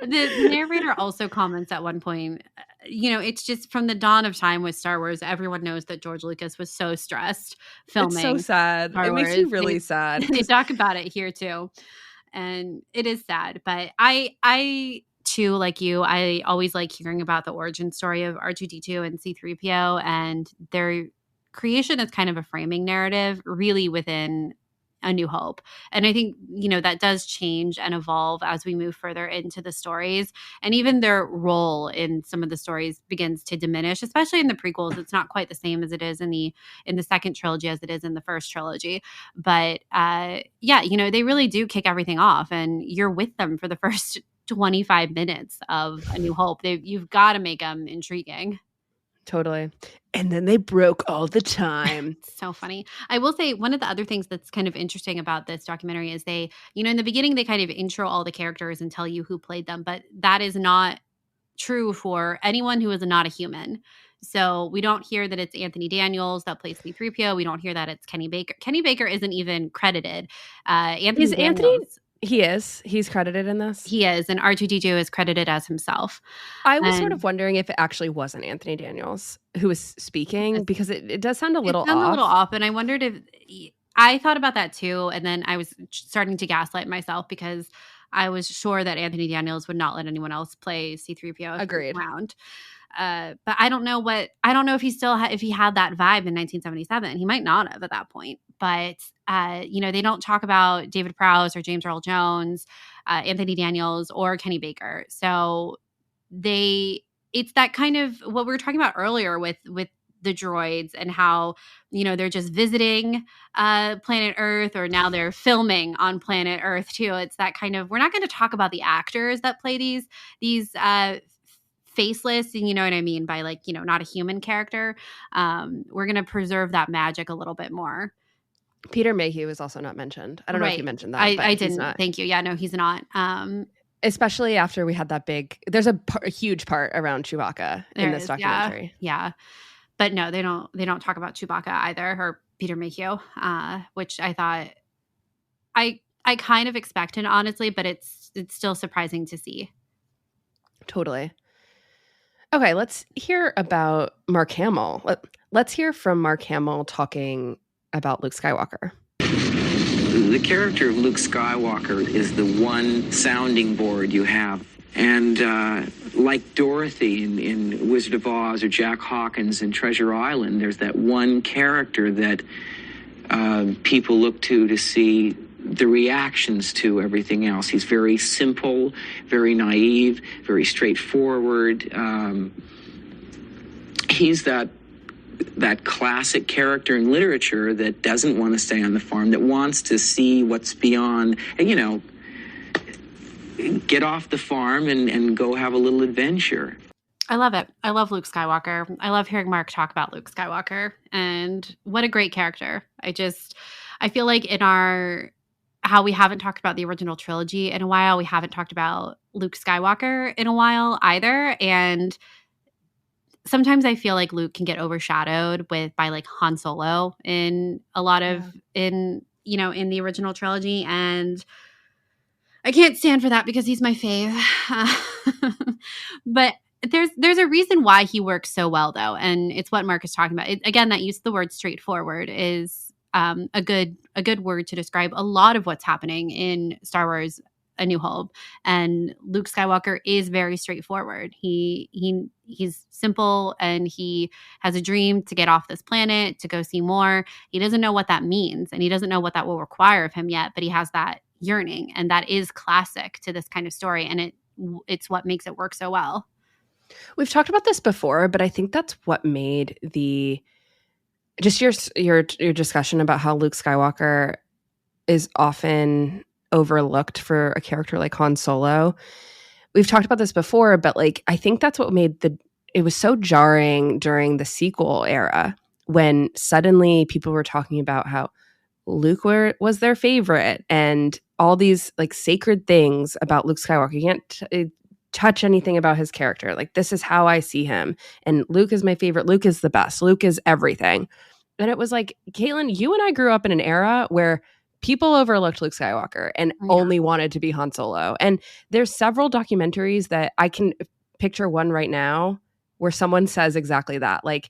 The narrator also comments at one point, it's just from the dawn of time with Star Wars, everyone knows that George Lucas was so stressed filming. It's so sad. It makes me really sad. They talk about it here too. And it is sad. But I too, like you, I always like hearing about the origin story of R2-D2 and C-3PO, and their creation is kind of a framing narrative really within A New Hope. And I think, that does change and evolve as we move further into the stories. And even their role in some of the stories begins to diminish, especially in the prequels. It's not quite the same as it is in the second trilogy as it is in the first trilogy. But they really do kick everything off, and you're with them for the first 25 minutes of A New Hope. You've got to make them intriguing. Totally. And then they broke all the time. So funny. I will say one of the other things that's kind of interesting about this documentary is they, in the beginning, they kind of intro all the characters and tell you who played them, but that is not true for anyone who is not a human. So we don't hear that it's Anthony Daniels that plays C-3PO. We don't hear that it's Kenny Baker. Kenny Baker isn't even credited. He is. He's credited in this? He is, and R2-D2 is credited as himself. I was sort of wondering if it actually wasn't Anthony Daniels who was speaking, because it does sound a little off. And I wondered if... I thought about that too, and then I was starting to gaslight myself because I was sure that Anthony Daniels would not let anyone else play C-3PO. Agreed. Around. But I don't know if he still if he had that vibe in 1977. He might not have at that point. But they don't talk about David Prowse or James Earl Jones, Anthony Daniels, or Kenny Baker. So it's that kind of what we were talking about earlier with the droids and how they're just visiting planet Earth, or now they're filming on planet Earth too. It's that kind of, we're not going to talk about the actors that play these faceless, and you know what I mean by not a human character. We're going to preserve that magic a little bit more. Peter Mayhew is also not mentioned. I don't know if you mentioned that. I didn't. Thank you. Yeah, no, he's not. especially after we had that there's a huge part around Chewbacca in this documentary. Yeah. But no, they don't talk about Chewbacca either, or Peter Mayhew, which I thought I kind of expected, honestly, but it's still surprising to see. Totally. Okay, let's hear about Mark Hamill. Let's hear from Mark Hamill talking about Luke Skywalker. The character of Luke Skywalker is the one sounding board you have. And like Dorothy in Wizard of Oz or Jack Hawkins in Treasure Island, there's that one character that people look to see the reactions to everything else. He's very simple, very naive, very straightforward. He's that classic character in literature that doesn't want to stay on the farm, that wants to see what's beyond, and, get off the farm and go have a little adventure. I love it. I love Luke Skywalker. I love hearing Mark talk about Luke Skywalker, and what a great character. I feel like in how we haven't talked about the original trilogy in a while, we haven't talked about Luke Skywalker in a while either. And sometimes I feel like Luke can get overshadowed by like Han Solo in a lot of in the original trilogy, and I can't stand for that because he's my fave. But there's a reason why he works so well, though, and it's what Mark is talking about. Again, that use of the word straightforward is a good word to describe a lot of what's happening in Star Wars A New Hope. And Luke Skywalker is very straightforward. He's simple, and he has a dream to get off this planet, to go see more. He doesn't know what that means, and he doesn't know what that will require of him yet, but he has that yearning, and that is classic to this kind of story, and it's what makes it work so well. We've talked about this before, but I think that's what made your discussion about how Luke Skywalker is often overlooked for a character like Han Solo. We've talked about this before, but like I think that's what made it was so jarring during the sequel era, when suddenly people were talking about how Luke was their favorite and all these like sacred things about Luke Skywalker. You can't touch anything about his character. Like, this is how I see him. And Luke is my favorite. Luke is the best. Luke is everything. And it was like, Caitlin, you and I grew up in an era where people overlooked Luke Skywalker and only wanted to be Han Solo. And there's several documentaries that I can picture one right now where someone says exactly that. Like,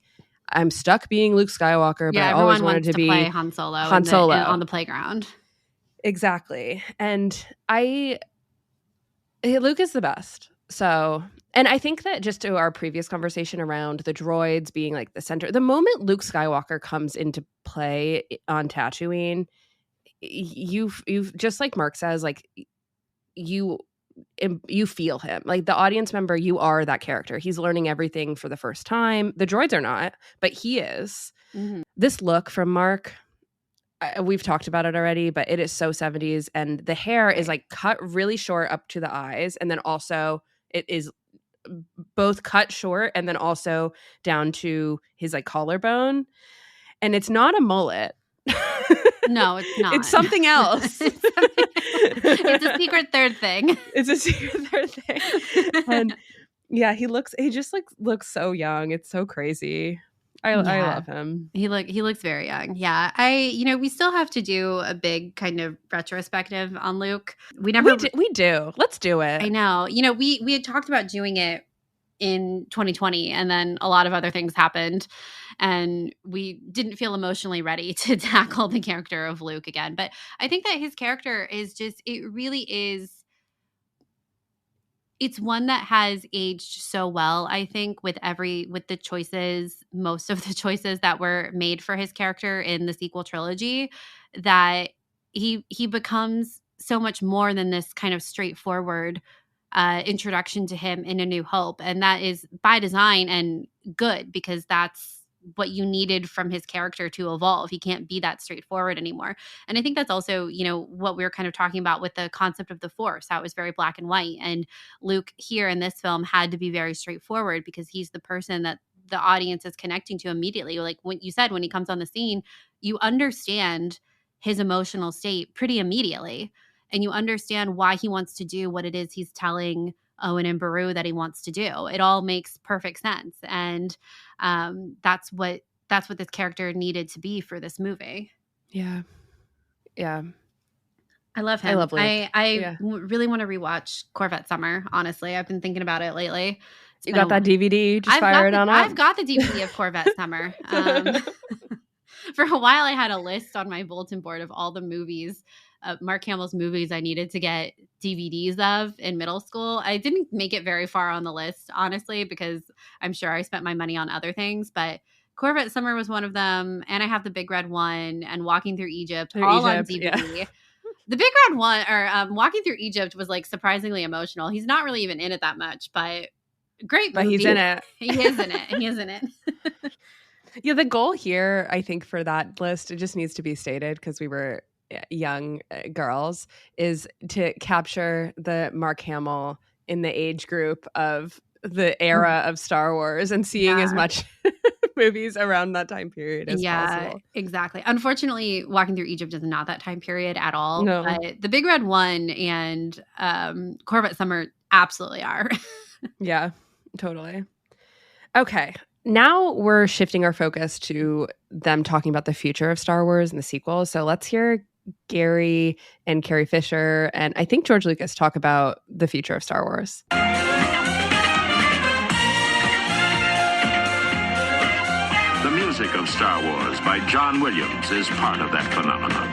I'm stuck being Luke Skywalker, but I always wanted to be play Han Solo on the playground. Exactly. And Luke is the best. So, and I think that just to our previous conversation around the droids being like the center, the moment Luke Skywalker comes into play on Tatooine, you've just like Mark says, like you feel him. Like the audience member, you are that character. He's learning everything for the first time. The droids are not, but he is. Mm-hmm. This look from Mark, we've talked about it already, but it is so 70s, and the hair is like cut really short up to the eyes, and then also it is both cut short and then also down to his like collarbone, and it's not a mullet. No, it's not. It's something else. It's a secret third thing. It's a secret third thing. And yeah, he just like looks so young. It's so crazy. I love him. He looks very young. Yeah. We still have to do a big kind of retrospective on Luke. We do. Let's do it. I know. We had talked about doing it in 2020, and then a lot of other things happened, and we didn't feel emotionally ready to tackle the character of Luke again. But I think that his character is it's one that has aged so well, I think, with the choices, most of the choices that were made for his character in the sequel trilogy, that he becomes so much more than this kind of straightforward introduction to him in A New Hope. And that is by design and good, because that's what you needed from his character to evolve. He can't be that straightforward anymore. And I think that's also, what we were kind of talking about with the concept of the Force, how it was very black and white. And Luke here in this film had to be very straightforward because he's the person that the audience is connecting to immediately. Like when you said, when he comes on the scene, you understand his emotional state pretty immediately. and you understand why he wants to do what it is he's telling Owen and Beru that he wants to do. It all makes perfect sense. And that's what this character needed to be for this movie. Yeah. Yeah. I love him. I love Luke. I really want to rewatch Corvette Summer, honestly. I've been thinking about it lately. You got that DVD? Just fire it on up? I've got the DVD of Corvette Summer. For a while, I had a list on my bulletin board of all the movies, Mark Hamill's movies I needed to get DVDs of in middle school. I didn't make it very far on the list, honestly, because I'm sure I spent my money on other things. But Corvette Summer was one of them. And I have The Big Red One and Walking Through Egypt, all on DVD. Yeah. The Big Red One, or Walking Through Egypt, was like surprisingly emotional. He's not really even in it that much, but great movie. But he's in it. He is in it. He is in it. Yeah, the goal here, I think, for that list, it just needs to be stated because we were young girls, is to capture the Mark Hamill in the age group of the era of Star Wars and seeing as much movies around that time period as possible. Exactly. Unfortunately, Walking Through Egypt is not that time period at all. No. But The Big Red One and Corvette Summer absolutely are. Yeah, totally. Okay. Now we're shifting our focus to them talking about the future of Star Wars and the sequels. So let's hear Gary and Carrie Fisher and I think George Lucas talk about the future of Star Wars. The music of Star Wars by John Williams is part of that phenomenon.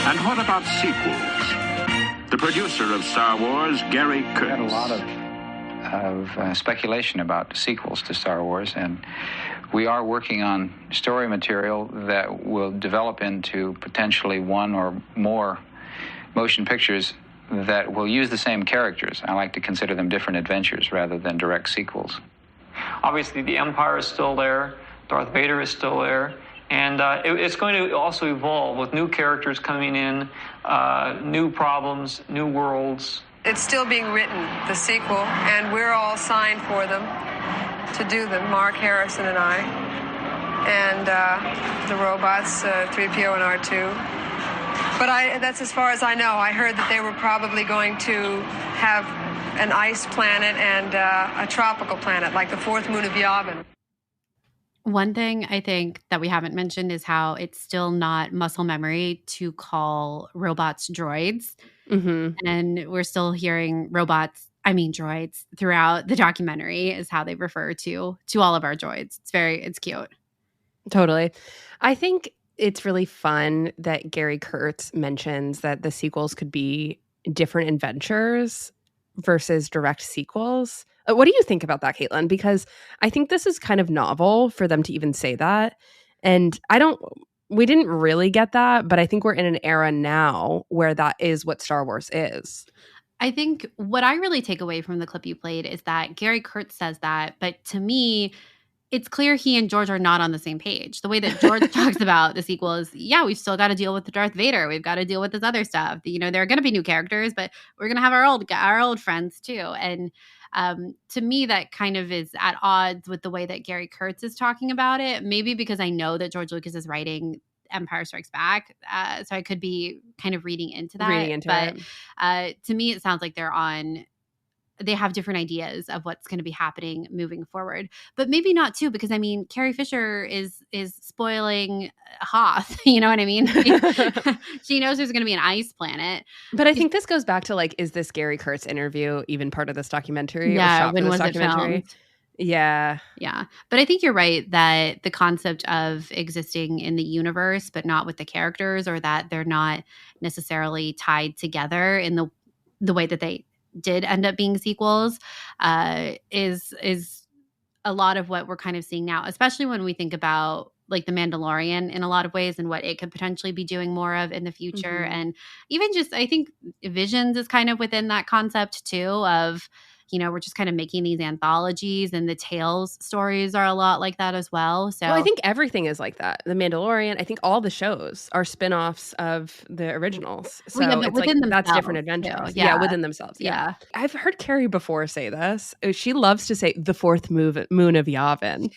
And what about sequels? The producer of Star Wars, Gary Kurtz. We had a lot of speculation about sequels to Star Wars, and we are working on story material that will develop into potentially one or more motion pictures that will use the same characters. I like to consider them different adventures rather than direct sequels. Obviously, the Empire is still there. Darth Vader is still there. And it's going to also evolve with new characters coming in, new problems, new worlds. It's still being written, the sequel, and we're all signed for them to do them, Mark Harrison and I, and the robots, 3PO and R2. But that's as far as I know. I heard that they were probably going to have an ice planet and a tropical planet, like the fourth moon of Yavin. One thing I think that we haven't mentioned is how it's still not muscle memory to call robots droids. Mm-hmm. And we're still hearing droids throughout the documentary is how they refer to all of our droids. It's cute. Totally. I think it's really fun that Gary Kurtz mentions that the sequels could be different adventures versus direct sequels. What do you think about that, Caitlin? Because I think this is kind of novel for them to even say that. And we didn't really get that, but I think we're in an era now where that is what Star Wars is. I think what I really take away from the clip you played is that Gary Kurtz says that, but to me, it's clear he and George are not on the same page. The way that George talks about the sequel is, we've still got to deal with the Darth Vader. We've got to deal with this other stuff. You know, there are going to be new characters, but we're going to have our old friends too. And to me, that kind of is at odds with the way that Gary Kurtz is talking about it. Maybe because I know that George Lucas is writing Empire Strikes Back, so I could be kind of reading into that. But to me, it sounds like they have different ideas of what's going to be happening moving forward. But maybe not too, because I mean, Carrie Fisher is spoiling Hoth. You know what I mean? She knows there's going to be an ice planet. But I think this goes back to is this Gary Kurtz interview even part of this documentary? Yeah, or shot when for this was documentary? it filmed? Yeah. But I think you're right that the concept of existing in the universe, but not with the characters, or that they're not necessarily tied together in the way that they did end up being sequels, is a lot of what we're kind of seeing now, especially when we think about like The Mandalorian in a lot of ways and what it could potentially be doing more of in the future. Mm-hmm. And even just, I think Visions is kind of within that concept too of, we're just kind of making these anthologies, and the Tales stories are a lot like that as well. So I think everything is like that. The Mandalorian, I think all the shows are spin-offs of the originals. So but within themselves, that's different adventures. Yeah, within themselves. Yeah. I've heard Carrie before say this. She loves to say the fourth moon of Yavin.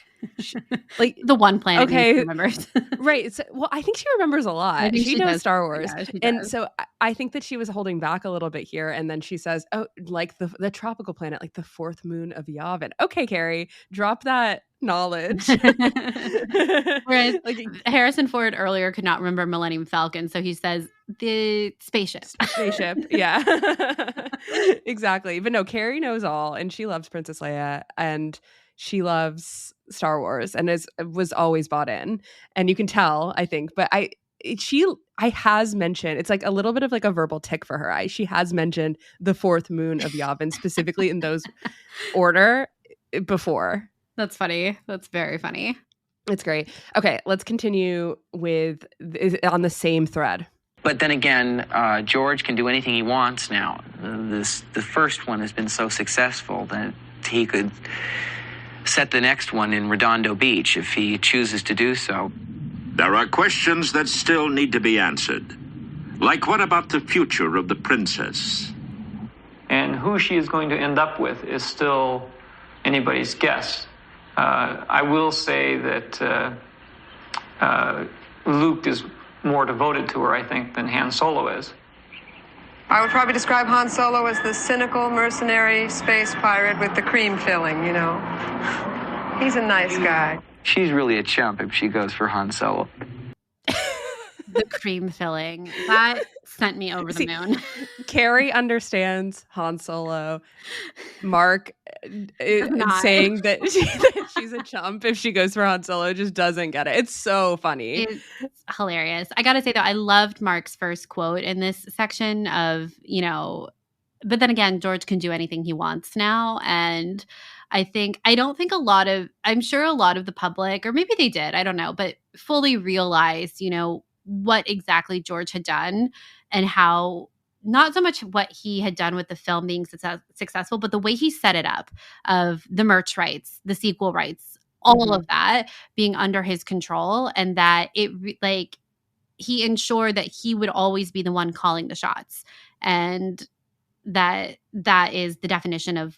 like the one planet okay, she remembers. Right. So, well, I think she remembers a lot. She knows Star Wars. Yeah, she and does. so I think that she was holding back a little bit here. And then she says, oh, like the tropical planet, like the fourth moon of Yavin. Okay, Carrie, drop that knowledge. Whereas Harrison Ford earlier could not remember Millennium Falcon, so he says the spaceship. Yeah. Exactly. But no, Carrie knows all, and she loves Princess Leia, and she loves Star Wars, and was always bought in. And you can tell, I think. But I has mentioned, it's like a little bit of like a verbal tick for her. She has mentioned the fourth moon of Yavin specifically in those order before. That's funny. That's very funny. It's great. Okay, let's continue with on the same thread. But then again, George can do anything he wants now. The first one has been so successful that he could set the next one in Redondo Beach if he chooses to do so. There are questions that still need to be answered. Like, what about the future of the princess? And who she is going to end up with is still anybody's guess. I will say that Luke is more devoted to her, I think, than Han Solo is. I would probably describe Han Solo as the cynical mercenary space pirate with the cream filling, you know. He's a nice guy. She's really a chump if she goes for Han Solo. The cream filling. That sent me over the moon. Carrie understands Han Solo. Mark saying that she's a chump if she goes for Han Solo just doesn't get it. It's so funny. It's hilarious. I gotta say, though, I loved Mark's first quote in this section of, but then again, George can do anything he wants now. And I'm sure a lot of the public, or maybe they did, I don't know, but fully realized, what exactly George had done and how not so much what he had done with the film being successful, but the way he set it up of the merch rights, the sequel rights, all of that being under his control, and that he ensured that he would always be the one calling the shots. And that is the definition of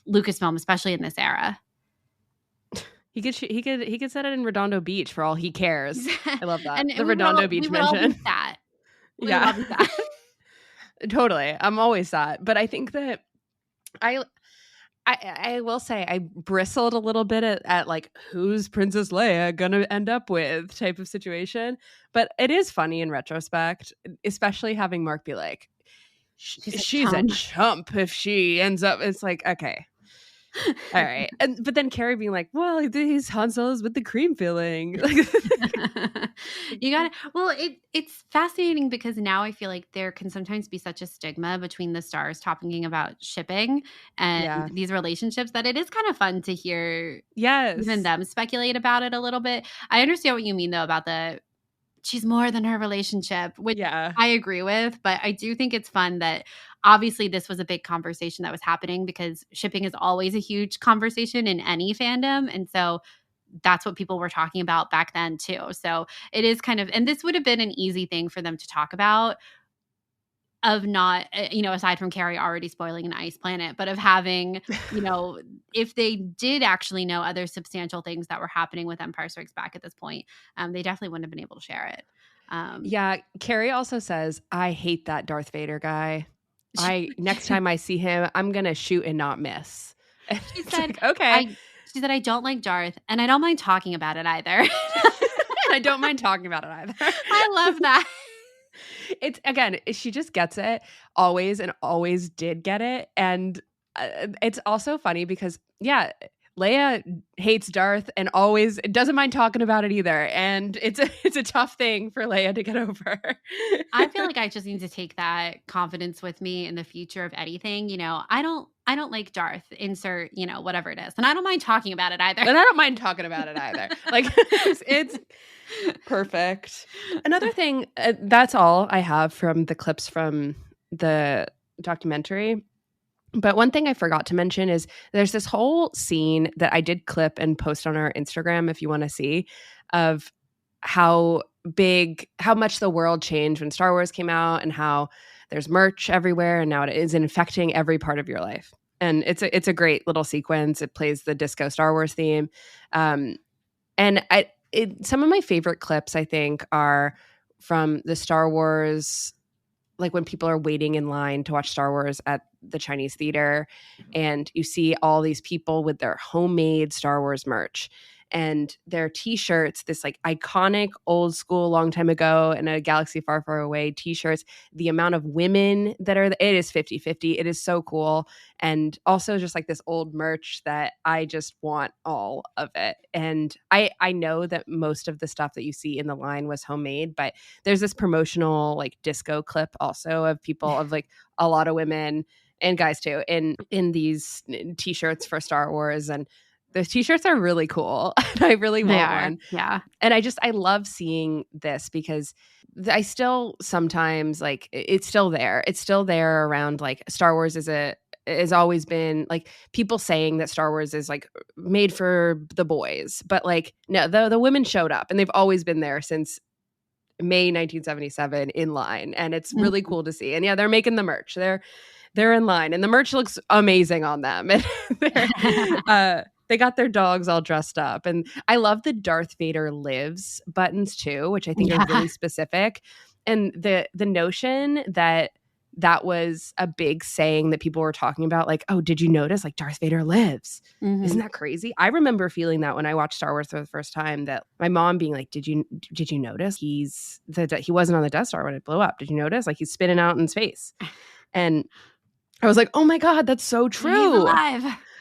Lucasfilm, especially in this era. He could set it in Redondo Beach for all he cares. I love that. And the Redondo Beach mention. That. Yeah. That. Totally. I'm always that. But I think that I will say I bristled a little bit at like, who's Princess Leia gonna end up with type of situation. But it is funny in retrospect, especially having Mark be like, she's a chump if she ends up. It's like, okay. All right. But then Carrie being like, well, these Han Solos with the cream filling. You got it. Well, it's fascinating because now I feel like there can sometimes be such a stigma between the stars talking about shipping and these relationships that it is kind of fun to hear even them speculate about it a little bit. I understand what you mean, though, about she's more than her relationship, which I agree with. But I do think it's fun that obviously this was a big conversation that was happening because shipping is always a huge conversation in any fandom. And so that's what people were talking about back then too. So it is kind of, and this would have been an easy thing for them to talk about, of not, aside from Carrie already spoiling an ice planet, but of having, if they did actually know other substantial things that were happening with Empire Strikes Back at this point, they definitely wouldn't have been able to share it. Carrie also says, I hate that Darth Vader guy. Next time I see him, I'm going to shoot and not miss. She said, okay. She said, I don't like Darth, and I don't mind talking about it either. I don't mind talking about it either. I love that. It's, again, she just gets it always and always did get it. And it's also funny because, Leia hates Darth and always doesn't mind talking about it either. And it's a tough thing for Leia to get over. I feel like I just need to take that confidence with me in the future of anything. I don't like Darth, insert, whatever it is. And I don't mind talking about it either. And I don't mind talking about it either. Like, it's perfect. Another thing, that's all I have from the clips from the documentary. But one thing I forgot to mention is there's this whole scene that I did clip and post on our Instagram if you want to see, of how much the world changed when Star Wars came out and how there's merch everywhere and now it is infecting every part of your life. And it's a great little sequence. It plays the disco Star Wars theme. And some of my favorite clips, I think, are from the Star Wars, like when people are waiting in line to watch Star Wars at the Chinese theater, and you see all these people with their homemade Star Wars merch and their t-shirts, this like iconic old school long time ago in a galaxy far, far away t-shirts, the amount of women that are, it is 50-50. It is so cool. And also just like this old merch that I just want all of it. And I know that most of the stuff that you see in the line was homemade, but there's this promotional like disco clip also of people, of like a lot of women and guys too in these t-shirts for Star Wars. And those t-shirts are really cool. I really want one. Yeah. And I love seeing this because I still sometimes like, it's still there. It's still there around like Star Wars has always been like people saying that Star Wars is like made for the boys, but like no, the women showed up and they've always been there since May 1977 in line, and it's really cool to see. And yeah, they're making the merch. They're in line, and the merch looks amazing on them. And they got their dogs all dressed up, and I love the Darth Vader lives buttons too, which I think are really specific. And the notion that was a big saying that people were talking about, like, oh, did you notice like Darth Vader lives? Isn't that crazy? I remember feeling that when I watched Star Wars for the first time, that my mom being like, did you notice he wasn't on the Death Star when it blew up? Did you notice like he's spinning out in space? And I was like, oh my God, that's so true.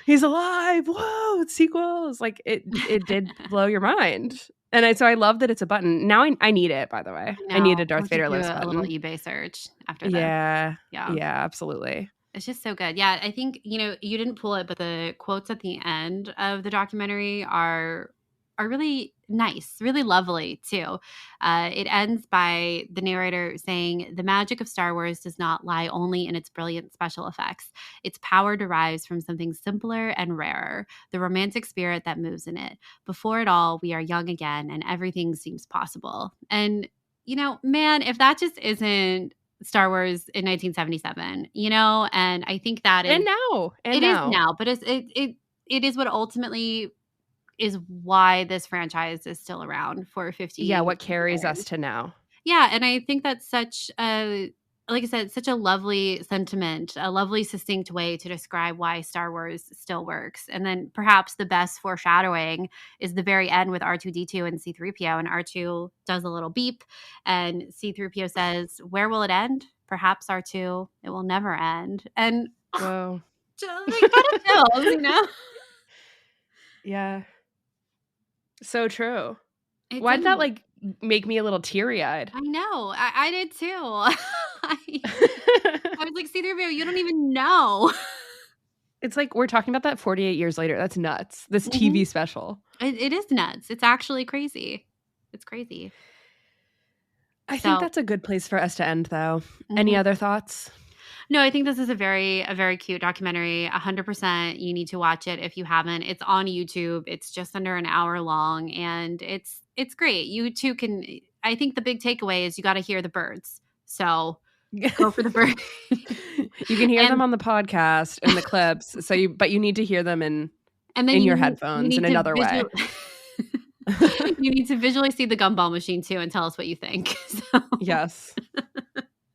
He's alive. Whoa, it's sequels. Like it did blow your mind. And so I love that it's a button. Now I need it, by the way. I need a Darth Vader lives button. A little eBay search after that. Yeah, absolutely. It's just so good. Yeah, I think, you didn't pull it, but the quotes at the end of the documentary are really nice, really lovely too. It ends by the narrator saying, "The magic of Star Wars does not lie only in its brilliant special effects. Its power derives from something simpler and rarer, the romantic spirit that moves in it. Before it all, we are young again and everything seems possible." And, man, if that just isn't Star Wars in 1977, and I think that is, and now, is now, but it is what ultimately is why this franchise is still around for 50 years. Yeah, what carries us to now. Yeah, and I think that's such a, like I said, such a lovely sentiment, a lovely succinct way to describe why Star Wars still works. And then perhaps the best foreshadowing is the very end with R2-D2 and C-3PO, and R2 does a little beep and C-3PO says, "Where will it end? Perhaps R2, it will never end." And whoa. Just like kind of feels, Yeah. So true. Why did that like make me a little teary-eyed? I know. I did too. I was like, C-3PO, you don't even know. It's like we're talking about that 48 years later. That's nuts. This TV special. It is nuts. It's actually crazy. It's crazy. I think that's a good place for us to end, though. Any other thoughts? No, I think this is a very cute documentary. 100%. You need to watch it if you haven't. It's on YouTube. It's just under an hour long, and it's great. You too can. I think the big takeaway is you got to hear the birds. So go for the birds. You can hear them on the podcast and the clips. But you need to hear them in your headphones in another way. You need to visually see the gumball machine too, and tell us what you think. So. Yes.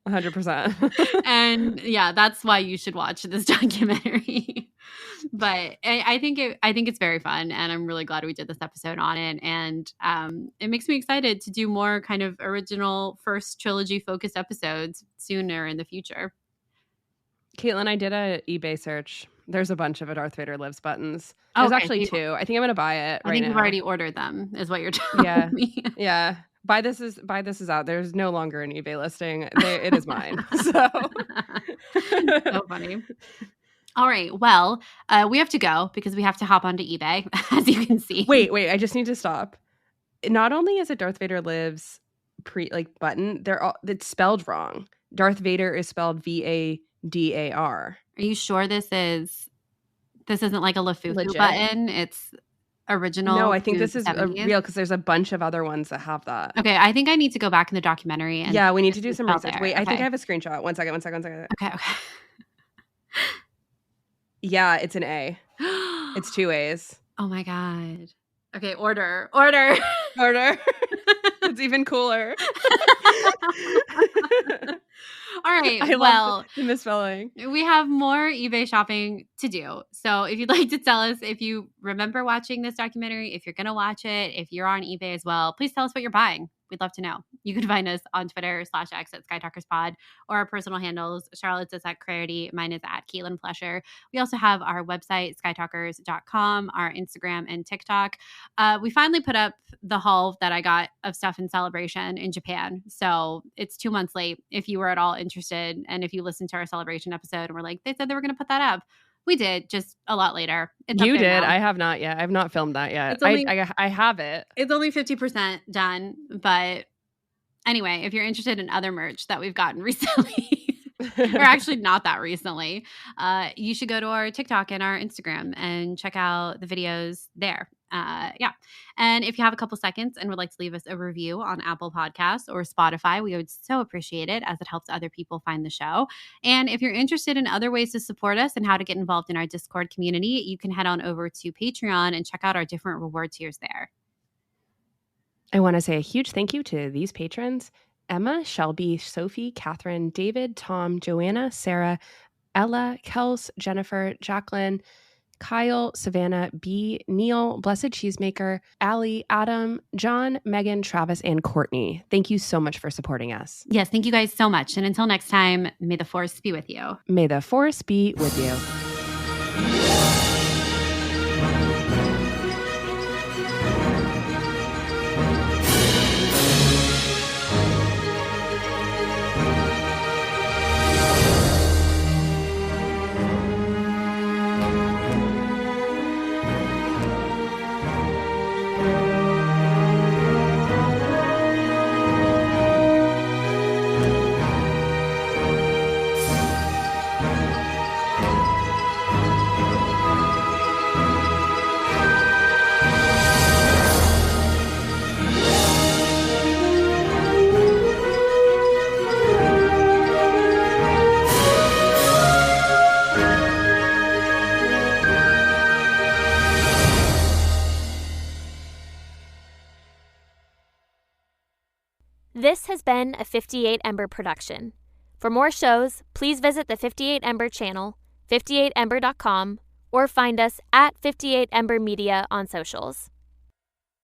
100%. And yeah, that's why you should watch this documentary. But I think it's very fun, and I'm really glad we did this episode on it. And it makes me excited to do more kind of original first trilogy focused episodes sooner in the future. Caitlin, I did a eBay search. There's a bunch of a Darth Vader lives buttons. There's actually 2. I think I'm gonna buy it. I think you've already ordered them, is what you're telling me. Yeah. Buy this is out. There's no longer an eBay listing. It is mine. So funny. All right. Well, we have to go because we have to hop onto eBay, as you can see. Wait. I just need to stop. Not only is it Darth Vader lives button, it's spelled wrong. Darth Vader is spelled Vadar. Are you sure this isn't like a LeFufu button? It's original. No, I think this is real because there's a bunch of other ones that have that. Okay, I think I need to go back in the documentary. And we need to do some research. Wait, I think I have a screenshot. One second. Okay. Yeah, it's an A. It's 2 A's. Oh my God. Okay, order. It's even cooler. All right. I love the misspelling. We have more eBay shopping to do. So if you'd like to tell us if you remember watching this documentary, if you're going to watch it, if you're on eBay as well, please tell us what you're buying. We'd love to know. You can find us on Twitter /X at SkyTalkersPod, or our personal handles. Charlotte's is at Clarity. Mine is at Caitlin Flesher. We also have our website, skytalkers.com, our Instagram and TikTok. We finally put up the haul that I got of stuff in Celebration in Japan. So it's 2 months late if you were at all interested. And if you listened to our Celebration episode and were like, they said they were going to put that up. We did, just a lot later. It's you did. Now. I have not yet. I've not filmed that yet. I have it. It's only 50% done. But anyway, if you're interested in other merch that we've gotten recently, or actually not that recently, you should go to our TikTok and our Instagram and check out the videos there. And if you have a couple seconds and would like to leave us a review on Apple Podcasts or Spotify, we would so appreciate it, as it helps other people find the show. And if you're interested in other ways to support us and how to get involved in our Discord community, you can head on over to Patreon and check out our different reward tiers there. I want to say a huge thank you to these patrons: Emma, Shelby, Sophie, Catherine, David, Tom, Joanna, Sarah, Ella, Kels, Jennifer, Jacqueline, Kyle, Savannah, B, Neil, Blessed Cheesemaker, Allie, Adam, John, Megan, Travis, and Courtney. Thank you so much for supporting us. Yes, thank you guys so much. And until next time, may the force be with you. May the force be with you. This has been a 58 Ember production. For more shows, please visit the 58 Ember channel, 58ember.com, or find us at 58 Ember Media on socials.